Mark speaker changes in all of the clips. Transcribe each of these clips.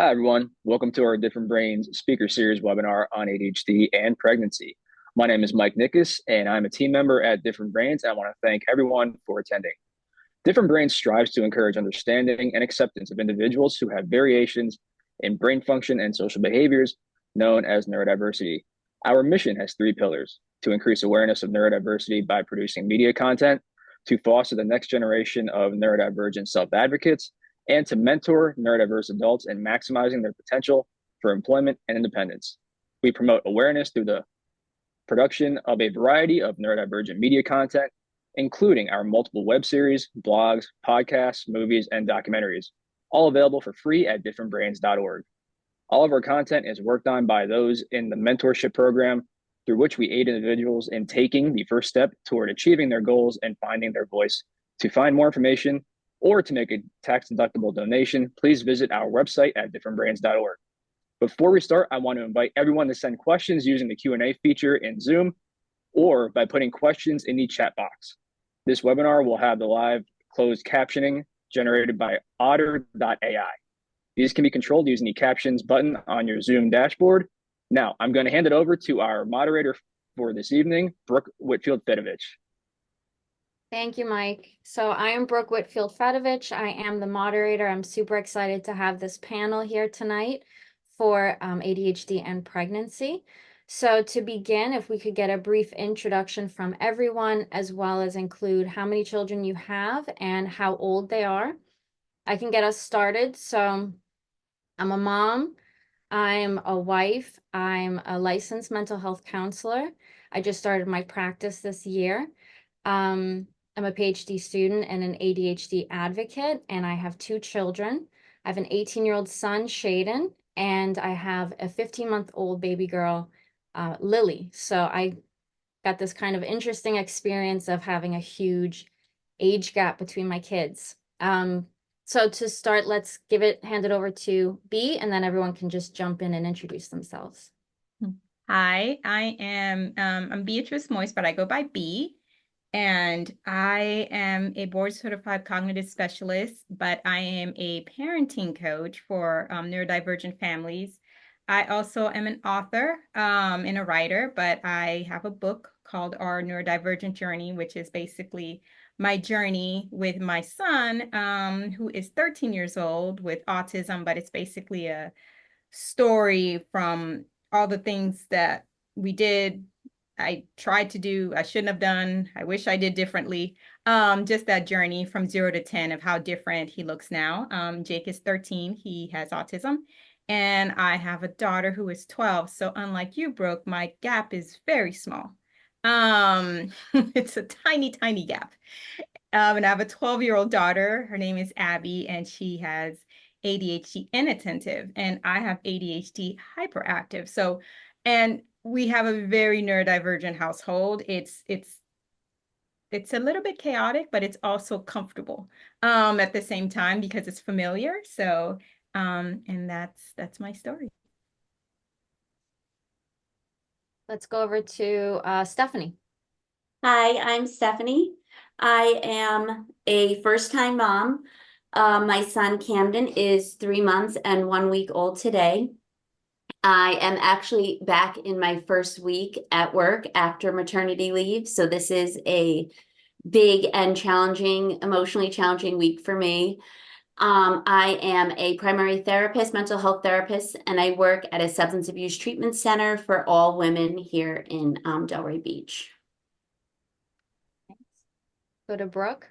Speaker 1: Hi, everyone. Welcome to our Different Brains Speaker Series webinar on ADHD and pregnancy. My name is Mike Nickus, and I'm a team member at Different Brains. I want to thank everyone for attending. Different Brains strives to encourage understanding and acceptance of individuals who have variations in brain function and social behaviors, known as neurodiversity. Our mission has three pillars: to increase awareness of neurodiversity by producing media content, to foster the next generation of neurodivergent self-advocates, and to mentor neurodiverse adults in maximizing their potential for employment and independence. We promote awareness through the production of a variety of neurodivergent media content, including our multiple web series, blogs, podcasts, movies, and documentaries, all available for free at differentbrains.org. All of our content is worked on by those in the mentorship program, through which we aid individuals in taking the first step toward achieving their goals and finding their voice. To find more information or to make a tax-deductible donation, please visit our website at differentbrains.org. Before we start, I want to invite everyone to send questions using the Q&A feature in Zoom or by putting questions in the chat box. This webinar will have the live closed captioning generated by otter.ai. These can be controlled using the captions button on your Zoom dashboard. Now, I'm going to hand it over to our moderator for this evening, Brooke Whitfield-FATTOVICH.
Speaker 2: Thank you, Mike. So I am Brooke Whitfield-FATTOVICH. I am the moderator. I'm super excited to have this panel here tonight for ADHD and pregnancy. So to begin, if we could get a brief introduction from everyone, as well as include how many children you have and how old they are, I can get us started. So I'm a mom, I'm a wife, I'm a licensed mental health counselor. I just started my practice this year. I'm a PhD student and an ADHD advocate, and I have two children. I have an 18-year-old son, Shaden, and I have a 15-month-old baby girl, Lily. So I got this kind of interesting experience of having a huge age gap between my kids. So to start, let's hand it over to B, and then everyone can just jump in and introduce themselves.
Speaker 3: Hi, I'm Beatrice MOISE, but I go by B. And I am a board certified cognitive specialist, but I am a parenting coach for neurodivergent families. I also am an author and a writer, but I have a book called Our Neurodivergent Journey, which is basically my journey with my son, who is 13 years old with autism, but it's basically a story from all the things that we did, I tried to do, I shouldn't have done, I wish I did differently. Just that journey from 0 to 10 of how different he looks now. Jake is 13, he has autism, and I have a daughter who is 12. So unlike you, Brooke, my gap is very small. It's a tiny, tiny gap. And I have a 12-year-old daughter. Her name is Abby, and she has ADHD inattentive, and I have ADHD hyperactive. So, and we have a very neurodivergent household. It's a little bit chaotic, but it's also comfortable at the same time because it's familiar. So, and that's my story.
Speaker 2: Let's go over to Stephanie.
Speaker 4: Hi, I'm Stephanie. I am a first-time mom. My son Camden is 3 months and 1 week old today. I am actually back in my first week at work after maternity leave. So this is a big and challenging, emotionally challenging week for me. I am a primary therapist, mental health therapist, and I work at a substance abuse treatment center for all women here in Delray Beach.
Speaker 2: Go to Brooke.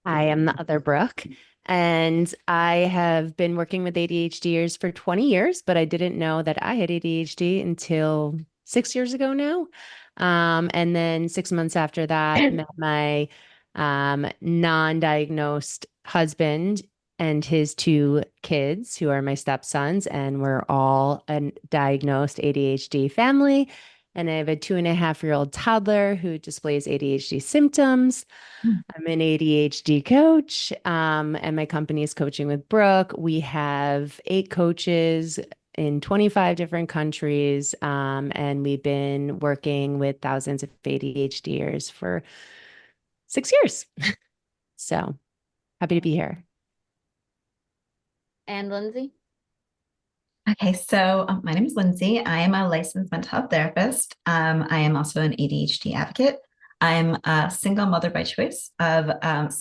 Speaker 5: I am the other Brooke, and I have been working with ADHDers for 20 years, but I didn't know that I had ADHD until 6 years ago now. And then 6 months after that, met my non-diagnosed husband and his two kids, who are my stepsons, and we're all a diagnosed ADHD family. And I have a 2.5-year-old toddler who displays ADHD symptoms. I'm an ADHD coach, and my company is Coaching with Brooke. We have 8 coaches in 25 different countries, and we've been working with thousands of ADHDers for 6 years. So happy to be here.
Speaker 2: And Lindsay?
Speaker 6: Okay, so my name is Lindsay. I am a licensed mental health therapist. I am also an ADHD advocate. I'm a single mother by choice I'm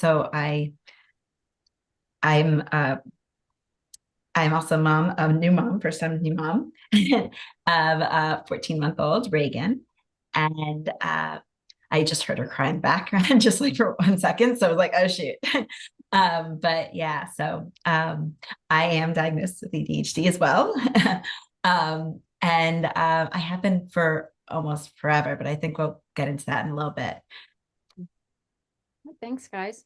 Speaker 6: also a mom, a new mom, first time new mom of a 14-month-old Reagan. And I just heard her cry in the background, just like for 1 second. So I was like, oh shoot. But yeah, so I am diagnosed with ADHD as well. And I have been for almost forever, but I think we'll get into that in a little bit.
Speaker 2: Thanks, guys.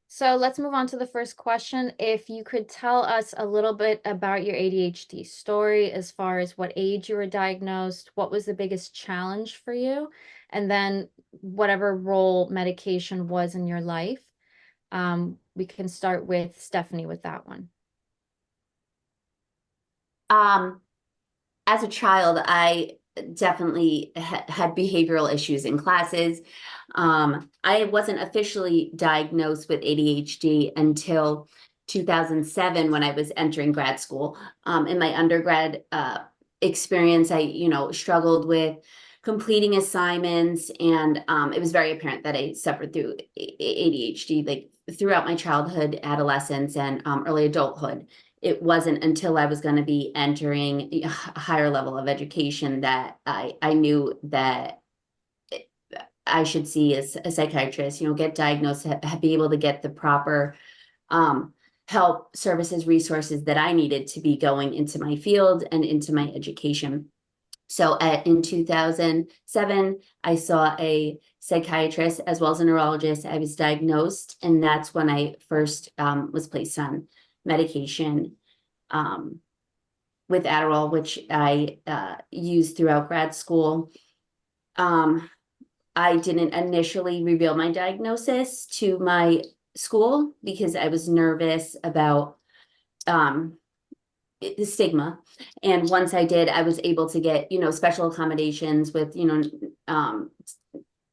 Speaker 2: So let's move on to the first question. If you could tell us a little bit about your ADHD story, as far as what age you were diagnosed, what was the biggest challenge for you, and then whatever role medication was in your life. We can start with Stephanie with that one.
Speaker 4: As a child, I definitely had behavioral issues in classes. I wasn't officially diagnosed with ADHD until 2007 when I was entering grad school. In my undergrad experience, I, struggled with completing assignments, and it was very apparent that I suffered through ADHD like throughout my childhood, adolescence, and early adulthood. It wasn't until I was going to be entering a higher level of education that I knew that I should see a psychiatrist, get diagnosed, be able to get the proper help, services, resources that I needed to be going into my field and into my education. So in 2007, I saw a psychiatrist as well as a neurologist. I was diagnosed, and that's when I first was placed on medication with Adderall, which I used throughout grad school. I didn't initially reveal my diagnosis to my school because I was nervous about the stigma. And once I did, I was able to get, special accommodations with,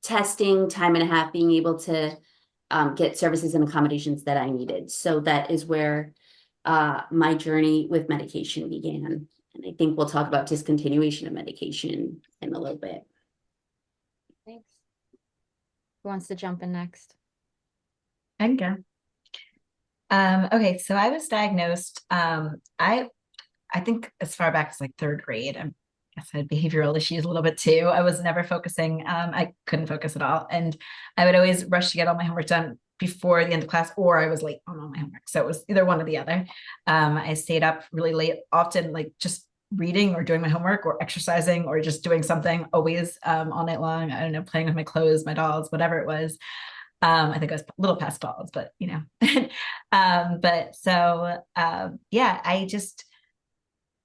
Speaker 4: testing, time and a half, being able to get services and accommodations that I needed. So that is where my journey with medication began. And I think we'll talk about discontinuation of medication in a little bit.
Speaker 2: Thanks. Who wants to jump in next?
Speaker 6: I can go. Okay, so I was diagnosed, I think as far back as like 3rd grade. I guess I had behavioral issues a little bit too. I was never focusing. I couldn't focus at all. And I would always rush to get all my homework done before the end of class, or I was late on all my homework. So it was either one or the other. I stayed up really late, often like just reading or doing my homework or exercising or just doing something, always all night long. I don't know, playing with my clothes, my dolls, whatever it was. I think I was a little past dolls, but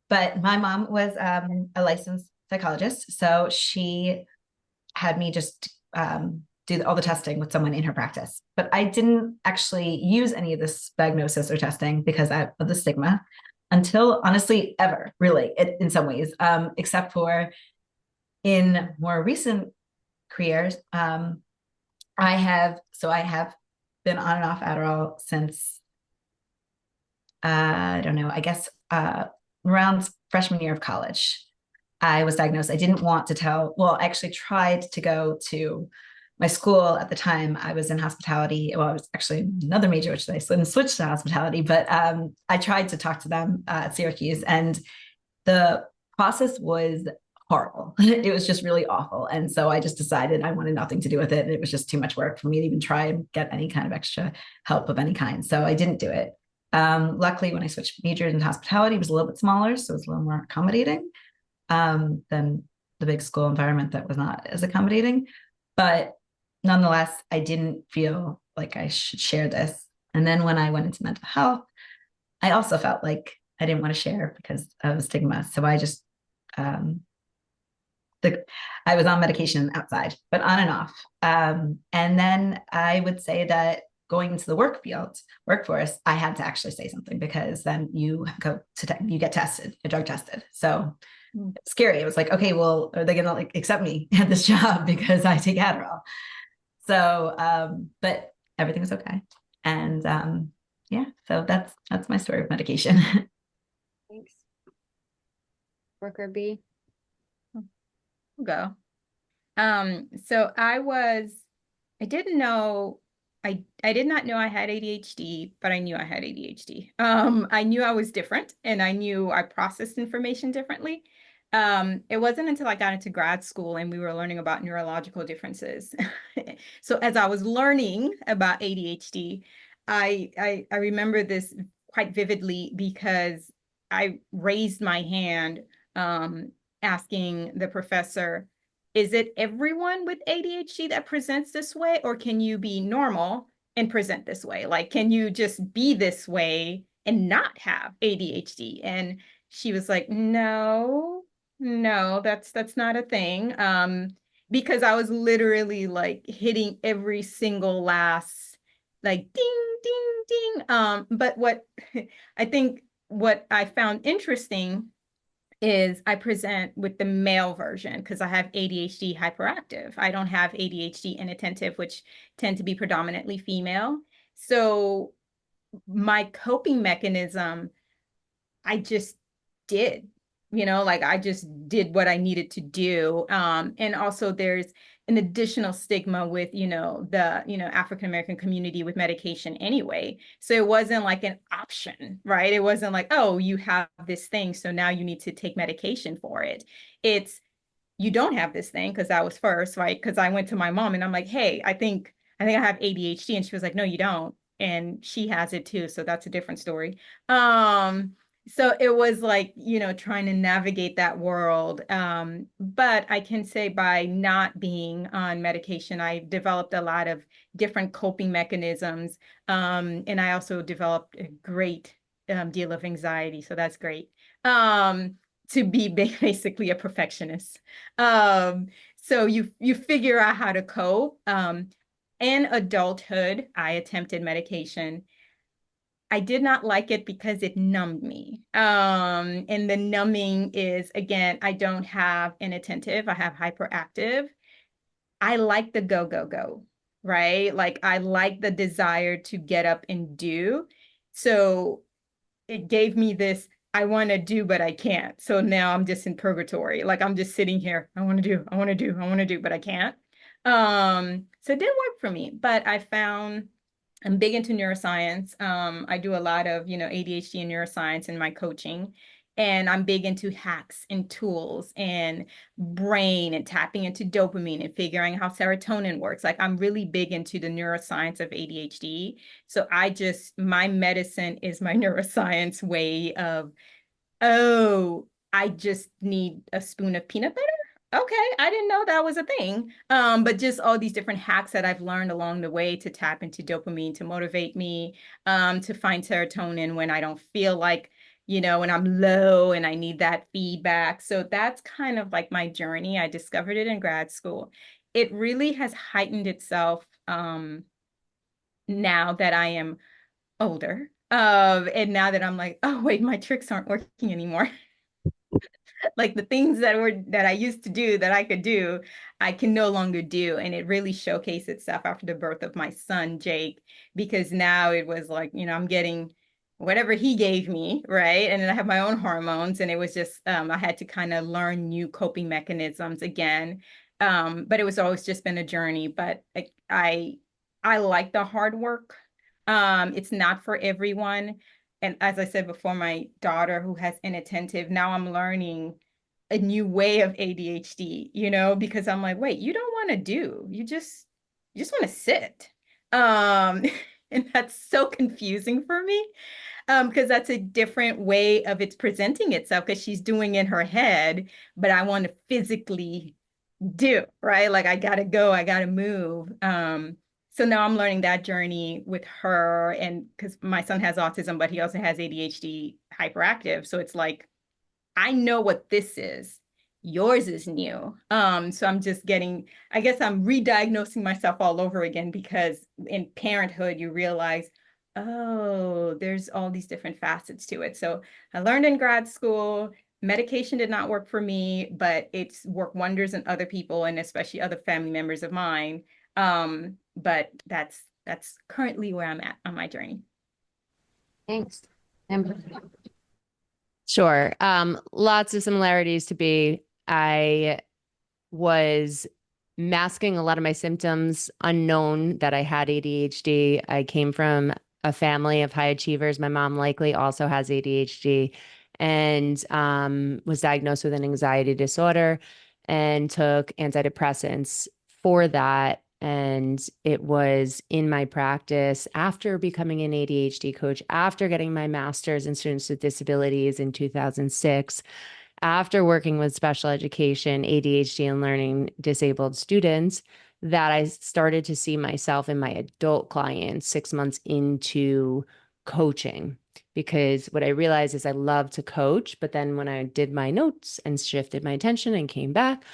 Speaker 6: but my mom was a licensed psychologist. So she had me just do all the testing with someone in her practice. But I didn't actually use any of this diagnosis or testing because of the stigma until honestly ever, really, in some ways, except for in more recent careers. I have been on and off Adderall since, I don't know, I guess around freshman year of college. I was diagnosed. I didn't want to tell, well, I actually tried to go to my school at the time. I was in hospitality. Well, it was actually another major, which I switched to hospitality, but I tried to talk to them at Syracuse, and the process was horrible. It was just really awful. And so I just decided I wanted nothing to do with it. And it was just too much work for me to even try and get any kind of extra help of any kind. So I didn't do it. Luckily, when I switched majors into hospitality, it was a little bit smaller. So it was a little more accommodating than the big school environment that was not as accommodating. But nonetheless, I didn't feel like I should share this. And then when I went into mental health, I also felt like I didn't want to share because of stigma. So I just, I was on medication outside, but on and off. And then I would say that going into the workforce, I had to actually say something, because then you get tested, get drug tested. So it's scary. It was like, okay, well, are they going to accept me at this job because I take Adderall? So, but everything was okay. And yeah, so that's my story of medication.
Speaker 2: Thanks. Brooke or B?
Speaker 3: Go. So I didn't know, I did not know I had ADHD, but I knew I had ADHD. I knew I was different and I knew I processed information differently. It wasn't until I got into grad school and we were learning about neurological differences. So as I was learning about ADHD, I remember this quite vividly because I raised my hand, asking the professor, is it everyone with ADHD that presents this way, or can you be normal and present this way? Like, can you just be this way and not have ADHD? And she was like, no, that's not a thing. Because I was literally like hitting every single last like ding, ding, ding. But what I think what I found interesting is I present with the male version because I have ADHD hyperactive. I don't have ADHD inattentive, which tend to be predominantly female. So my coping mechanism, I just did, like I just did what I needed to do. And also there's an additional stigma with, African American community with medication anyway. So it wasn't like an option, right? It wasn't like, oh, you have this thing, so now you need to take medication for it. It's, you don't have this thing, because that was first, right? Because I went to my mom and I'm like, hey, I think I have ADHD. And she was like, no, you don't. And she has it too. So that's a different story. So it was like, trying to navigate that world. But I can say by not being on medication, I developed a lot of different coping mechanisms. And I also developed a great deal of anxiety. So that's great. To be basically a perfectionist. So you figure out how to cope. In adulthood, I attempted medication. I did not like it because it numbed me. And the numbing is, again, I don't have inattentive, I have hyperactive. I like the go, go, go, right? Like I like the desire to get up and do. So it gave me this, I want to do, but I can't. So now I'm just in purgatory. Like I'm just sitting here. I want to do, I want to do, I want to do, but I can't. So it didn't work for me, but I found I'm big into neuroscience. I do a lot of, ADHD and neuroscience in my coaching. And I'm big into hacks and tools and brain and tapping into dopamine and figuring how serotonin works. Like I'm really big into the neuroscience of ADHD. So my medicine is my neuroscience way of, oh, I just need a spoon of peanut butter. Okay, I didn't know that was a thing. But just all these different hacks that I've learned along the way to tap into dopamine, to motivate me, to find serotonin when I don't feel like, when I'm low and I need that feedback. So that's kind of like my journey. I discovered it in grad school. It really has heightened itself now that I am older. And now that I'm like, oh, wait, my tricks aren't working anymore. Like the things that I used to do that I could do, I can no longer do. And it really showcased itself after the birth of my son, Jake, because now it was like, I'm getting whatever he gave me, right? And then I have my own hormones. And it was just, I had to kind of learn new coping mechanisms again. But it was always just been a journey. But I like the hard work. It's not for everyone. And as I said before, my daughter who has inattentive, now I'm learning a new way of ADHD, because I'm like, wait, you don't want to do, you just want to sit. And that's so confusing for me, because that's a different way of it's presenting itself, because she's doing in her head, but I want to physically do, right? Like I gotta go, I gotta move. So now I'm learning that journey with her, and because my son has autism, but he also has ADHD hyperactive. So it's like, I know what this is. Yours is new. So I'm just I guess I'm re-diagnosing myself all over again, because in parenthood, you realize, oh, there's all these different facets to it. So I learned in grad school, medication did not work for me, but it's worked wonders in other people, and especially other family members of mine. But that's currently where I'm at on my journey.
Speaker 2: Thanks. And
Speaker 5: Sure. Lots of similarities to B. I was masking a lot of my symptoms, unknown that I had ADHD. I came from a family of high achievers. My mom likely also has ADHD and was diagnosed with an anxiety disorder and took antidepressants for that. And it was in my practice after becoming an ADHD coach, after getting my master's in students with disabilities in 2006, after working with special education, ADHD, and learning disabled students, that I started to see myself in my adult clients 6 months into coaching. Because what I realized is I love to coach, but then when I did my notes and shifted my attention and came back,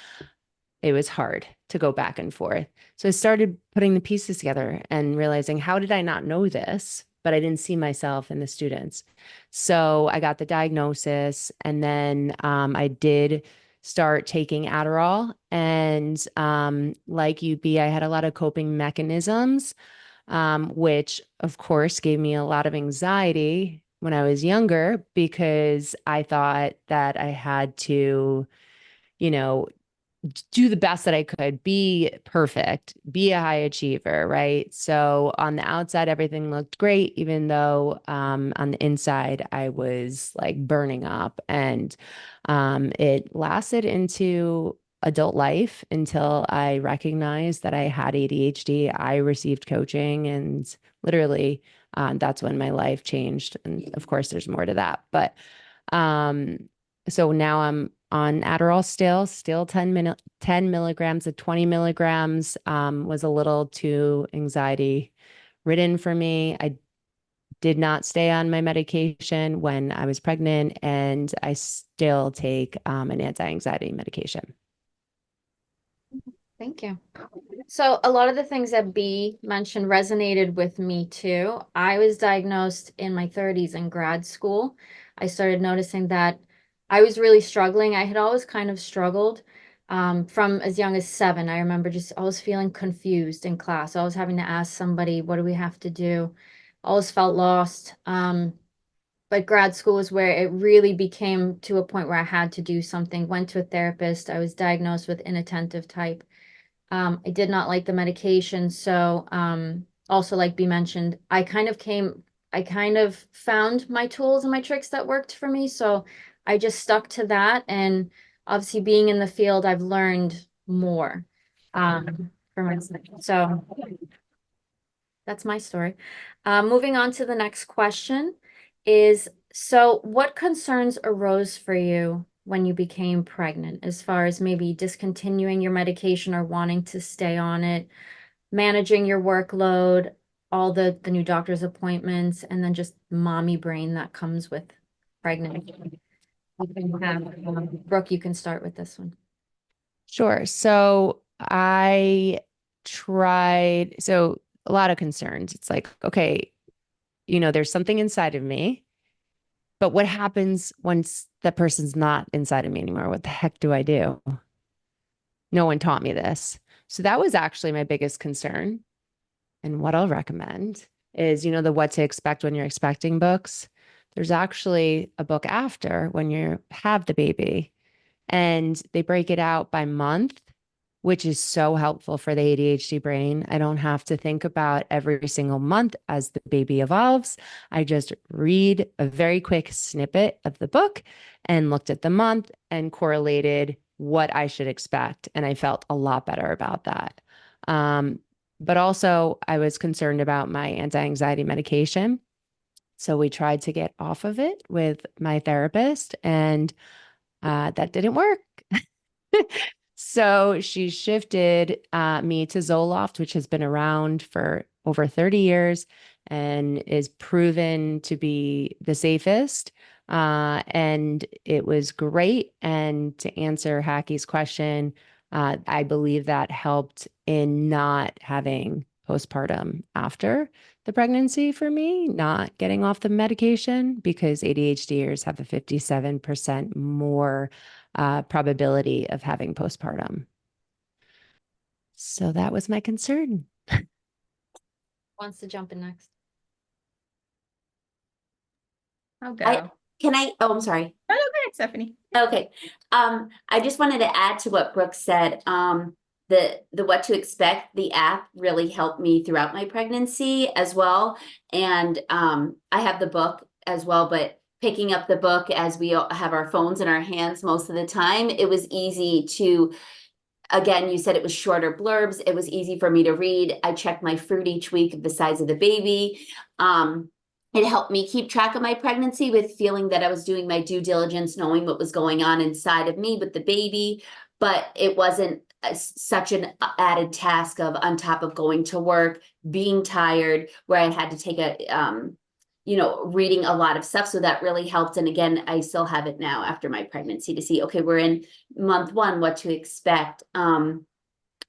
Speaker 5: it was hard to go back and forth. So I started putting the pieces together and realizing, how did I not know this? But I didn't see myself in the students. So I got the diagnosis, and then I did start taking Adderall. And like UB, I had a lot of coping mechanisms, which of course gave me a lot of anxiety when I was younger, because I thought that I had to, you know, do the best that I could, be perfect, be a high achiever, right? So on the outside, everything looked great, even though on the inside, I was like burning up. And it lasted into adult life until I recognized that I had ADHD. I received coaching, and literally that's when my life changed. And of course, there's more to that. But so now I'm on Adderall still 10 milligrams of 20 milligrams, was a little too anxiety ridden for me. I did not stay on my medication when I was pregnant, and I still take an anti-anxiety medication.
Speaker 2: thank you. So a lot of the things that B mentioned resonated with me too. I was diagnosed in my 30s in grad school. I started noticing that I was really struggling. I had always kind of struggled from as young as 7. I remember just always feeling confused in class. Always having to ask somebody, what do we have to do? Always felt lost. But grad school is where it really became to a point where I had to do something. Went to a therapist. I was diagnosed with inattentive type. I did not like the medication. So, also like B mentioned, I kind of found my tools and my tricks that worked for me. So I just stuck to that. And obviously being in the field, I've learned more, for myself. So that's my story. Moving on to the next question is, so what concerns arose for you when you became pregnant, as far as maybe discontinuing your medication or wanting to stay on it, managing your workload, all the new doctor's appointments, and then just mommy brain that comes with pregnancy? Brooke, you can start with this one.
Speaker 5: Sure. So I tried, so a lot of concerns. It's like, okay, there's something inside of me, but what happens once that person's not inside of me anymore? What the heck do I do? No one taught me this. So that was actually my biggest concern. And what I'll recommend is, the What to Expect When You're Expecting books. There's actually a book after when you have the baby, and they break it out by month, which is so helpful for the ADHD brain. I don't have to think about every single month as the baby evolves. I just read a very quick snippet of the book and looked at the month and correlated what I should expect. And I felt a lot better about that. But also, I was concerned about my anti-anxiety medication. So we tried to get off of it with my therapist, and that didn't work. So she shifted me to Zoloft, which has been around for over 30 years and is proven to be the safest. And it was great. And to answer Hackie's question, I believe that helped in not having postpartum after the pregnancy for me, not getting off the medication, because ADHDers have a 57% more probability of having postpartum. So that was my concern.
Speaker 2: Wants to jump in next?
Speaker 3: I'll go.
Speaker 4: I'm sorry.
Speaker 3: No, go ahead, Stephanie.
Speaker 4: Okay. I just wanted to add to what Brooke said. The What to Expect, the app really helped me throughout my pregnancy as well. And I have the book as well, but picking up the book as we all have our phones in our hands most of the time, it was easy to, again, you said it was shorter blurbs. It was easy for me to read. I checked my fruit each week of the size of the baby. It helped me keep track of my pregnancy with feeling that I was doing my due diligence, knowing what was going on inside of me with the baby, but it wasn't such an added task of on top of going to work, being tired, where I had to take reading a lot of stuff. So that really helped. And again, I still have it now after my pregnancy to see, okay, we're in month 1, what to expect. I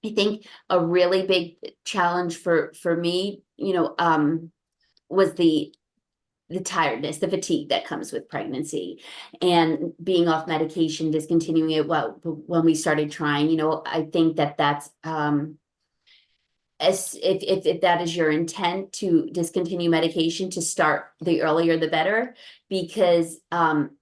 Speaker 4: think a really big challenge for me, was the tiredness, the fatigue that comes with pregnancy and being off medication, discontinuing it. Well, when we started trying, I think that's as if that is your intent to discontinue medication, to start the earlier the better, because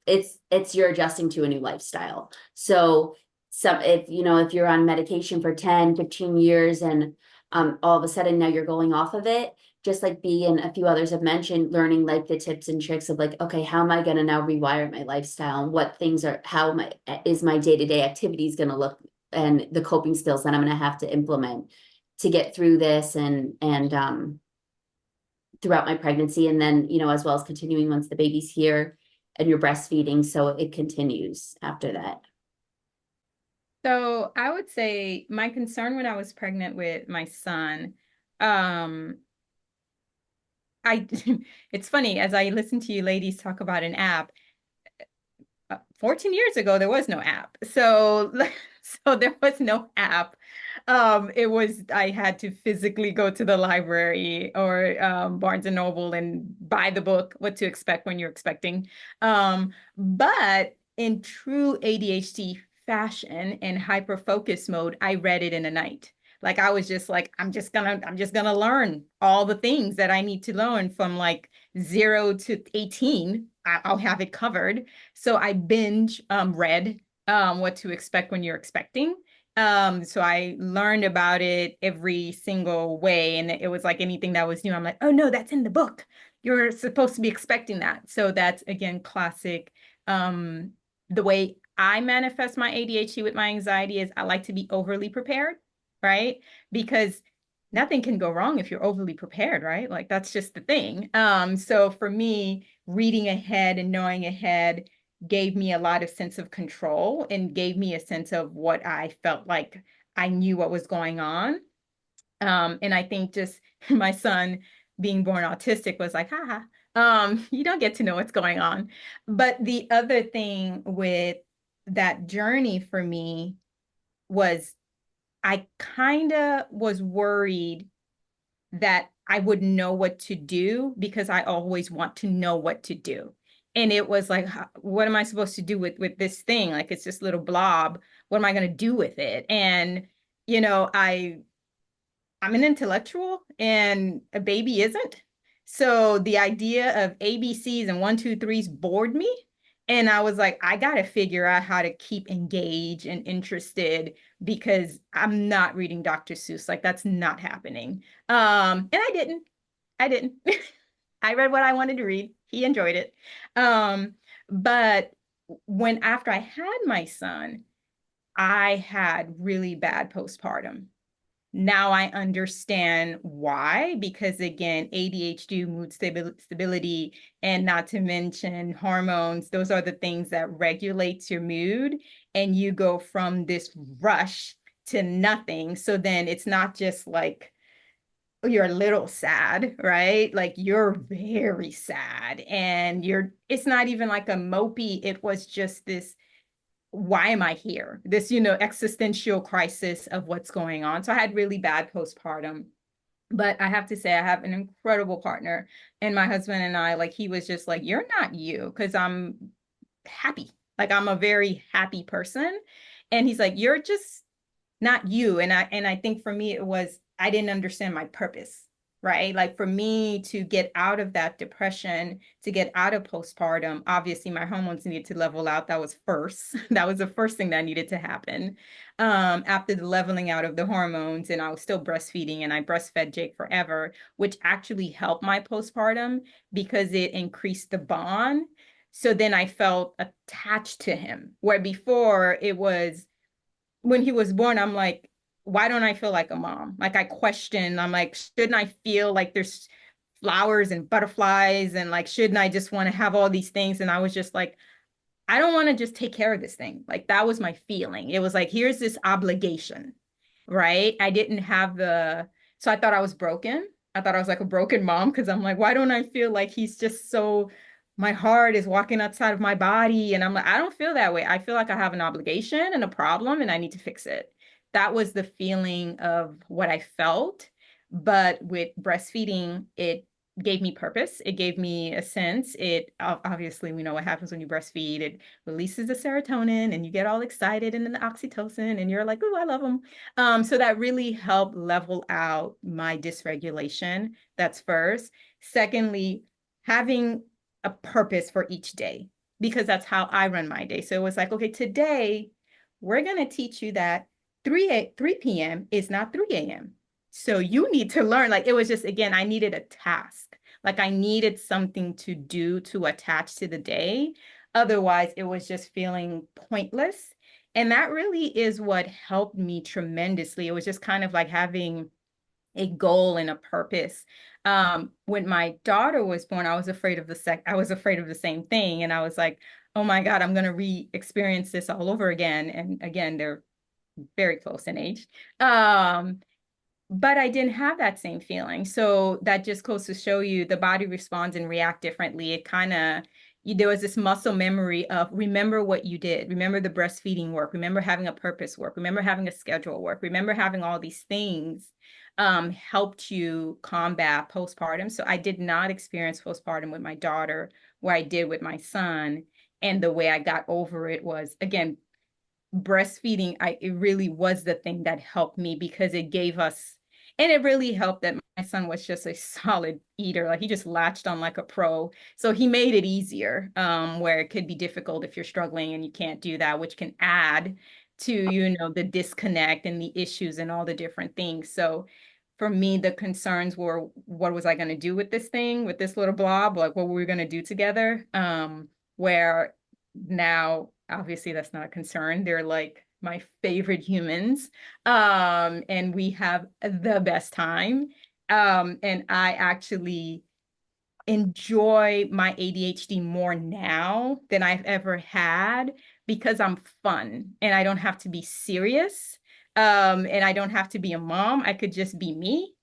Speaker 4: it's you're adjusting to a new lifestyle. So if you're on medication for 10, 15 years and all of a sudden now you're going off of it, just like B and a few others have mentioned, learning like the tips and tricks of like, okay, how am I going to now rewire my lifestyle, and what things is my day-to-day activities going to look, and the coping skills that I'm going to have to implement to get through this and throughout my pregnancy. And then, as well as continuing once the baby's here and you're breastfeeding. So it continues after that.
Speaker 3: So I would say my concern when I was pregnant with my son, it's funny, as I listen to you ladies talk about an app, 14 years ago, there was no app. So there was no app. I had to physically go to the library or Barnes and Noble and buy the book, What to Expect When You're Expecting. But in true ADHD fashion and hyper focus mode, I read it in a night. Like I was just like, I'm just gonna learn all the things that I need to learn from like 0 to 18. I'll have it covered. So I binge read What to Expect When You're Expecting. So I learned about it every single way. And it was like anything that was new, I'm like, oh no, that's in the book. You're supposed to be expecting that. So that's, again, classic. The way I manifest my ADHD with my anxiety is I like to be overly prepared, right? Because nothing can go wrong if you're overly prepared, right? Like that's just the thing. So for me, reading ahead and knowing ahead gave me a lot of sense of control and gave me a sense of what I felt like I knew what was going on. And I think just my son being born autistic was like, you don't get to know what's going on. But the other thing with that journey for me was I kind of was worried that I wouldn't know what to do because I always want to know what to do. And it was like, what am I supposed to do with this thing? Like, it's this little blob. What am I going to do with it? And, I'm an intellectual and a baby isn't. So the idea of ABCs and 1, 2, 3s bored me. And I was like, I got to figure out how to keep engaged and interested because I'm not reading Dr. Seuss. Like that's not happening. And I didn't. I read what I wanted to read. He enjoyed it. But after I had my son, I had really bad postpartum. Now I understand why, because again, ADHD, mood stability, and not to mention hormones, those are the things that regulates your mood. And you go from this rush to nothing. So then it's not just like, you're a little sad, right? Like you're very sad and it's not even like a mopey. It was just this, why am I here? This, existential crisis of what's going on. So I had really bad postpartum, but I have to say I have an incredible partner, and my husband and I, like, he was just like, you're not you, because I'm happy. Like I'm a very happy person. And he's like, you're just not you. And I think for me, it was, I didn't understand my purpose. right? Like for me to get out of that depression, to get out of postpartum, obviously my hormones needed to level out. That was first. That was the first thing that needed to happen. After the leveling out of the hormones, and I was still breastfeeding, and I breastfed Jake forever, which actually helped my postpartum because it increased the bond. So then I felt attached to him, where before it was, when he was born, I'm like, why don't I feel like a mom? Like I question, I'm like, shouldn't I feel like there's flowers and butterflies, and like, shouldn't I just want to have all these things? And I was just like, I don't want to just take care of this thing. Like that was my feeling. It was like, here's this obligation, right? I didn't have so I thought I was broken. I thought I was like a broken mom, because I'm like, why don't I feel like he's just so, my heart is walking outside of my body. And I'm like, I don't feel that way. I feel like I have an obligation and a problem and I need to fix it. That was the feeling of what I felt. But with breastfeeding, it gave me purpose. It gave me a sense. It obviously, we know what happens when you breastfeed. It releases the serotonin and you get all excited, and then the oxytocin, and you're like, oh, I love them. So that really helped level out my dysregulation. That's first. Secondly, having a purpose for each day, because that's how I run my day. So it was like, okay, today we're going to teach you that 3 p.m. is not 3 a.m. So you need to learn. Like it was just, again, I needed a task. Like I needed something to do to attach to the day. Otherwise, it was just feeling pointless. And that really is what helped me tremendously. It was just kind of like having a goal and a purpose. When my daughter was born, I was afraid of the same thing. And I was like, oh my God, I'm going to re-experience this all over again. And again, they're very close in age. But I didn't have that same feeling. So that just goes to show you the body responds and react differently. It kind of, there was this muscle memory of remember what you did, remember the breastfeeding work, remember having a purpose work, remember having a schedule work, remember having all these things helped you combat postpartum. So I did not experience postpartum with my daughter where I did with my son. And the way I got over it was, again, breastfeeding. It really was the thing that helped me, because it gave us, and it really helped that my son was just a solid eater. Like he just latched on like a pro. So he made it easier, where it could be difficult if you're struggling and you can't do that, which can add to, the disconnect and the issues and all the different things. So for me, the concerns were, what was I going to do with this thing, with this little blob? Like what were we going to do together? Where now, obviously that's not a concern. They're like my favorite humans. And we have the best time. And I actually enjoy my ADHD more now than I've ever had, because I'm fun and I don't have to be serious. And I don't have to be a mom. I could just be me,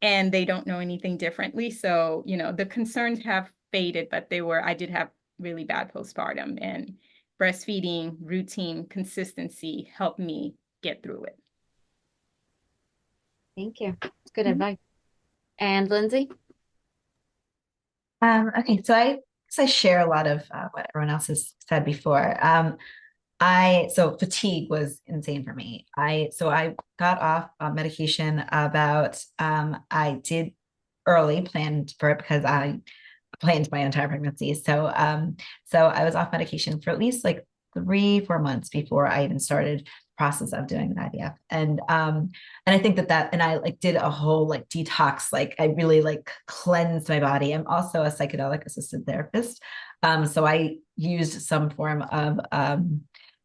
Speaker 3: and they don't know anything differently. So, the concerns have faded, but I did have really bad postpartum, and breastfeeding, routine, consistency helped me get through it.
Speaker 2: Thank you. It's good advice. And Lindsay?
Speaker 6: Okay, so I share a lot of what everyone else has said before. So fatigue was insane for me. I got off medication about, I did early planned for it because I planned my entire pregnancy. So I was off medication for at least like 3-4 months before I even started the process of doing an IVF. And I think that and I like did a whole like detox, like I really like cleansed my body. I'm also a psychedelic assisted therapist. So I used some form of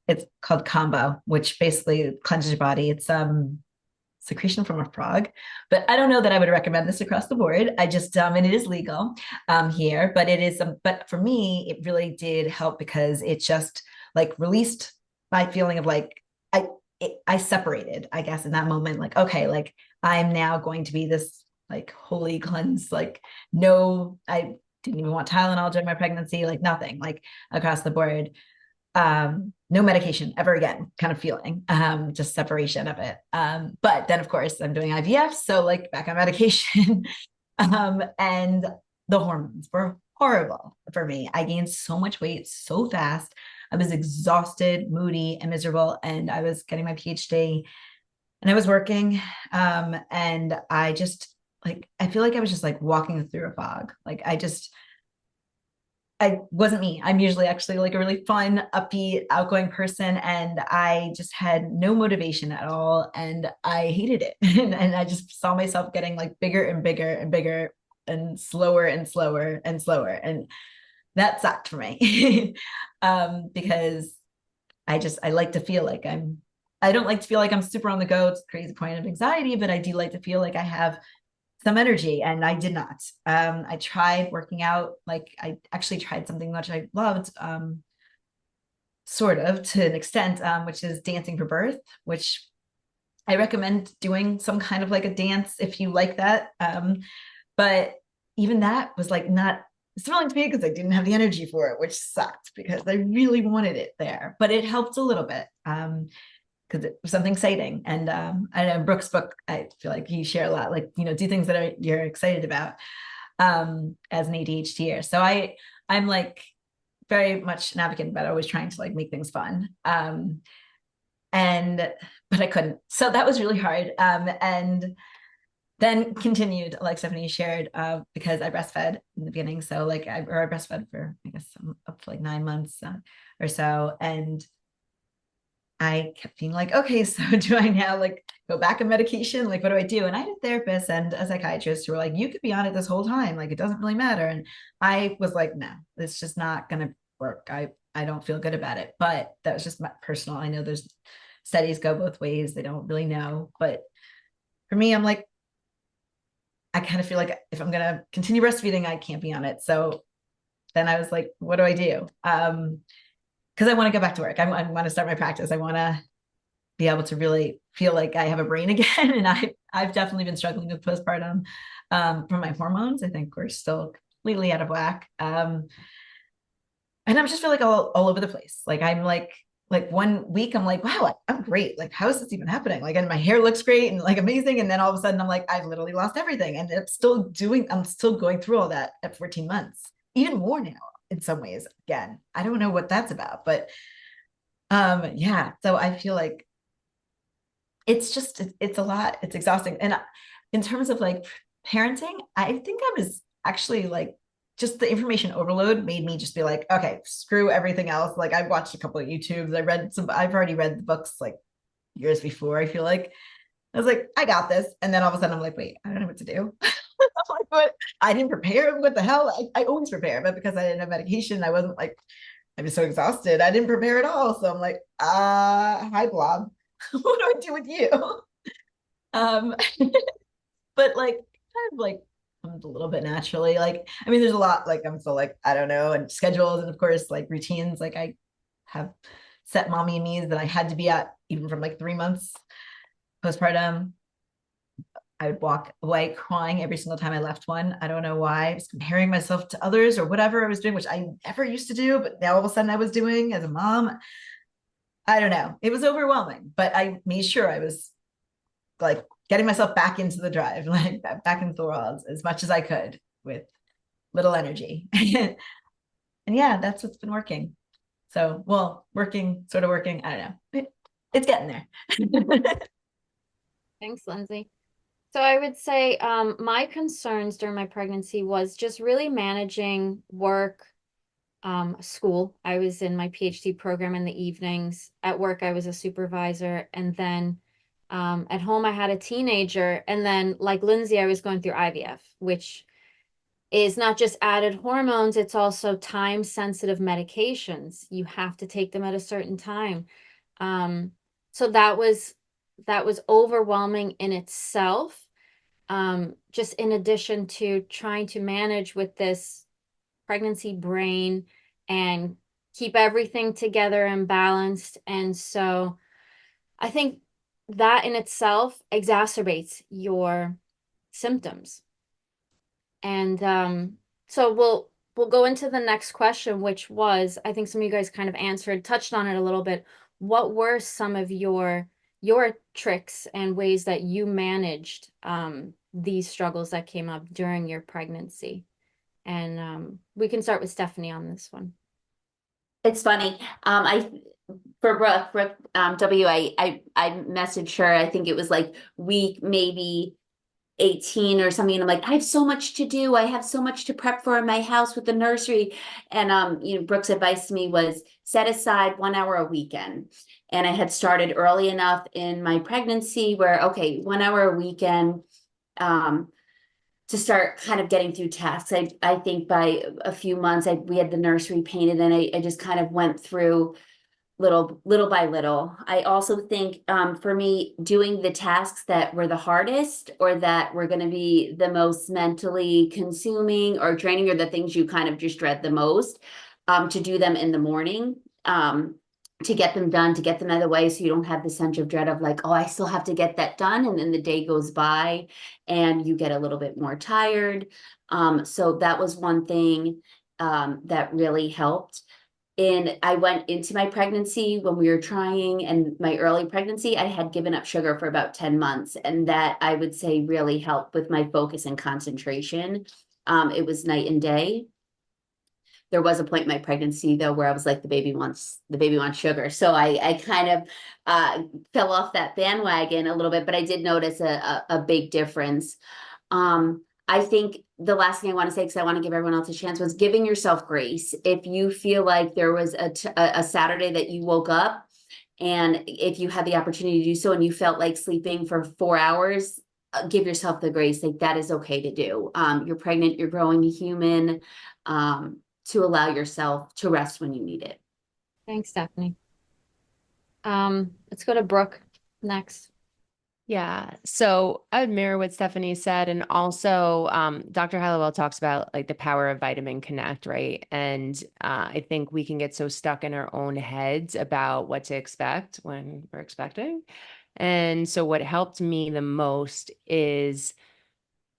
Speaker 6: it's called combo, which basically cleanses your body. It's secretion from a frog, but I don't know that I would recommend this across the board. I just and it is legal here, but it is but for me it really did help, because it just like released my feeling of like I separated, I guess, in that moment, like, okay, like I'm now going to be this like holy cleanse, like no, I didn't even want Tylenol during my pregnancy, like nothing, like across the board. No medication ever again kind of feeling, just separation of it. But then of course I'm doing IVF, so like back on medication. And the hormones were horrible for me. I gained so much weight so fast. I was exhausted, moody, and miserable. And I was getting my PhD and I was working. And I just like, I feel like I was just like walking through a fog. Like I wasn't me. I'm usually actually like a really fun, upbeat, outgoing person. And I just had no motivation at all. And I hated it. And I just saw myself getting like bigger and bigger and bigger and slower and slower and slower. And that sucked for me. Because I like to feel like I don't like to feel like I'm super on the go. It's a crazy point of anxiety, but I do like to feel like I have some energy, and I did not. I tried working out. Like I actually tried something which I loved, sort of to an extent, which is dancing for birth, which I recommend doing some kind of like a dance if you like that. But even that was like not thrilling to me because I didn't have the energy for it, which sucked because I really wanted it there, but it helped a little bit. Because it was something exciting. And I know Brooke's book, I feel like you share a lot, like, you know, do things that you're excited about as an ADHDer. So I'm like very much an advocate about always trying to like make things fun. But I couldn't. So that was really hard. And then continued, like Stephanie shared, because I breastfed in the beginning. So like I breastfed for, I guess, up to like 9 months or so. And I kept being like, okay, so do I now like go back on medication? Like, what do I do? And I had a therapist and a psychiatrist who were like, you could be on it this whole time. Like, it doesn't really matter. And I was like, no, it's just not going to work. I don't feel good about it, but that was just my personal. I know there's studies go both ways. They don't really know. But for me, I'm like, I kind of feel like if I'm going to continue breastfeeding, I can't be on it. So then I was like, what do I do? Because I want to go back to work. I want to start my practice. I want to be able to really feel like I have a brain again. And I've definitely been struggling with postpartum from my hormones. I think we're still completely out of whack. And I'm just feel like all over the place. Like I'm like 1 week, I'm like, wow, I'm great. Like, how is this even happening? Like, and my hair looks great and like amazing. And then all of a sudden I'm like, I've literally lost everything. And I'm still going through all that at 14 months, even more now. In some ways, again, I don't know what that's about, but yeah, so I feel like it's a lot. It's exhausting. And in terms of like parenting, I think I was actually like, just the information overload made me just be like, okay, screw everything else. Like I watched a couple of YouTubes. I've already read the books like years before. I feel like I was like, I got this. And then all of a sudden I'm like, wait, I don't know what to do. I'm like, what? I didn't prepare. What the hell? I always prepare, but because I didn't have medication, I wasn't like, I was so exhausted. I didn't prepare at all. So I'm like, hi Blob. What do I do with you? Um, but like kind of like comes a little bit naturally. Like, I mean, there's a lot, like I'm still like, I don't know, and schedules and of course like routines. Like I have set mommy and me's that I had to be at even from like 3 months postpartum. I would walk away crying every single time I left one. I don't know why. I was comparing myself to others or whatever I was doing, which I never used to do, but now all of a sudden I was doing as a mom. I don't know. It was overwhelming, but I made sure I was like getting myself back into the drive, like back into the world as much as I could with little energy. And yeah, that's what's been working. So, well, sort of working. I don't know. It's getting there.
Speaker 2: Thanks, Lindsay. So I would say my concerns during my pregnancy was just really managing work, school. I was in my PhD program in the evenings. At work, I was a supervisor. And then at home, I had a teenager. And then like Lindsay, I was going through IVF, which is not just added hormones, it's also time-sensitive medications. You have to take them at a certain time. So that was overwhelming in itself. Just in addition to trying to manage with this pregnancy brain and keep everything together and balanced. And so I think that in itself exacerbates your symptoms. And so we'll go into the next question, which was, I think some of you guys kind of touched on it a little bit. What were some of your tricks and ways that you managed these struggles that came up during your pregnancy? And we can start with Stephanie on this one.
Speaker 4: It's funny. For Brooke, I messaged her. I think it was like week maybe 18 or something, and I'm like, I have so much to do. I have so much to prep for in my house with the nursery. And Brooke's advice to me was set aside 1 hour a weekend. And I had started early enough in my pregnancy where, okay, 1 hour a weekend to start kind of getting through tasks. I think by a few months, we had the nursery painted, and I just kind of went through little by little. I also think for me, doing the tasks that were the hardest or that were going to be the most mentally consuming or draining, or the things you kind of just dread the most, to do them in the morning, to get them done, to get them out of the way, so you don't have the sense of dread of like, oh, I still have to get that done, and then the day goes by and you get a little bit more tired. So that was one thing that really helped. And I went into my pregnancy when we were trying, and my early pregnancy, I had given up sugar for about 10 months. And that, I would say, really helped with my focus and concentration. It was night and day. There was a point in my pregnancy, though, where I was like, the baby wants sugar. So I kind of fell off that bandwagon a little bit, but I did notice a big difference. I think the last thing I want to say, because I want to give everyone else a chance, was giving yourself grace. If you feel like there was a Saturday that you woke up, and if you had the opportunity to do so and you felt like sleeping for 4 hours, give yourself the grace. Like, that is okay to do. You're pregnant, you're growing a human, to allow yourself to rest when you need it.
Speaker 2: Thanks, Stephanie. Let's go to Brooke next.
Speaker 5: Yeah. So I would mirror what Stephanie said. And also, Dr. Hallowell talks about like the power of vitamin connect, right? And I think we can get so stuck in our own heads about what to expect when we're expecting. And so what helped me the most is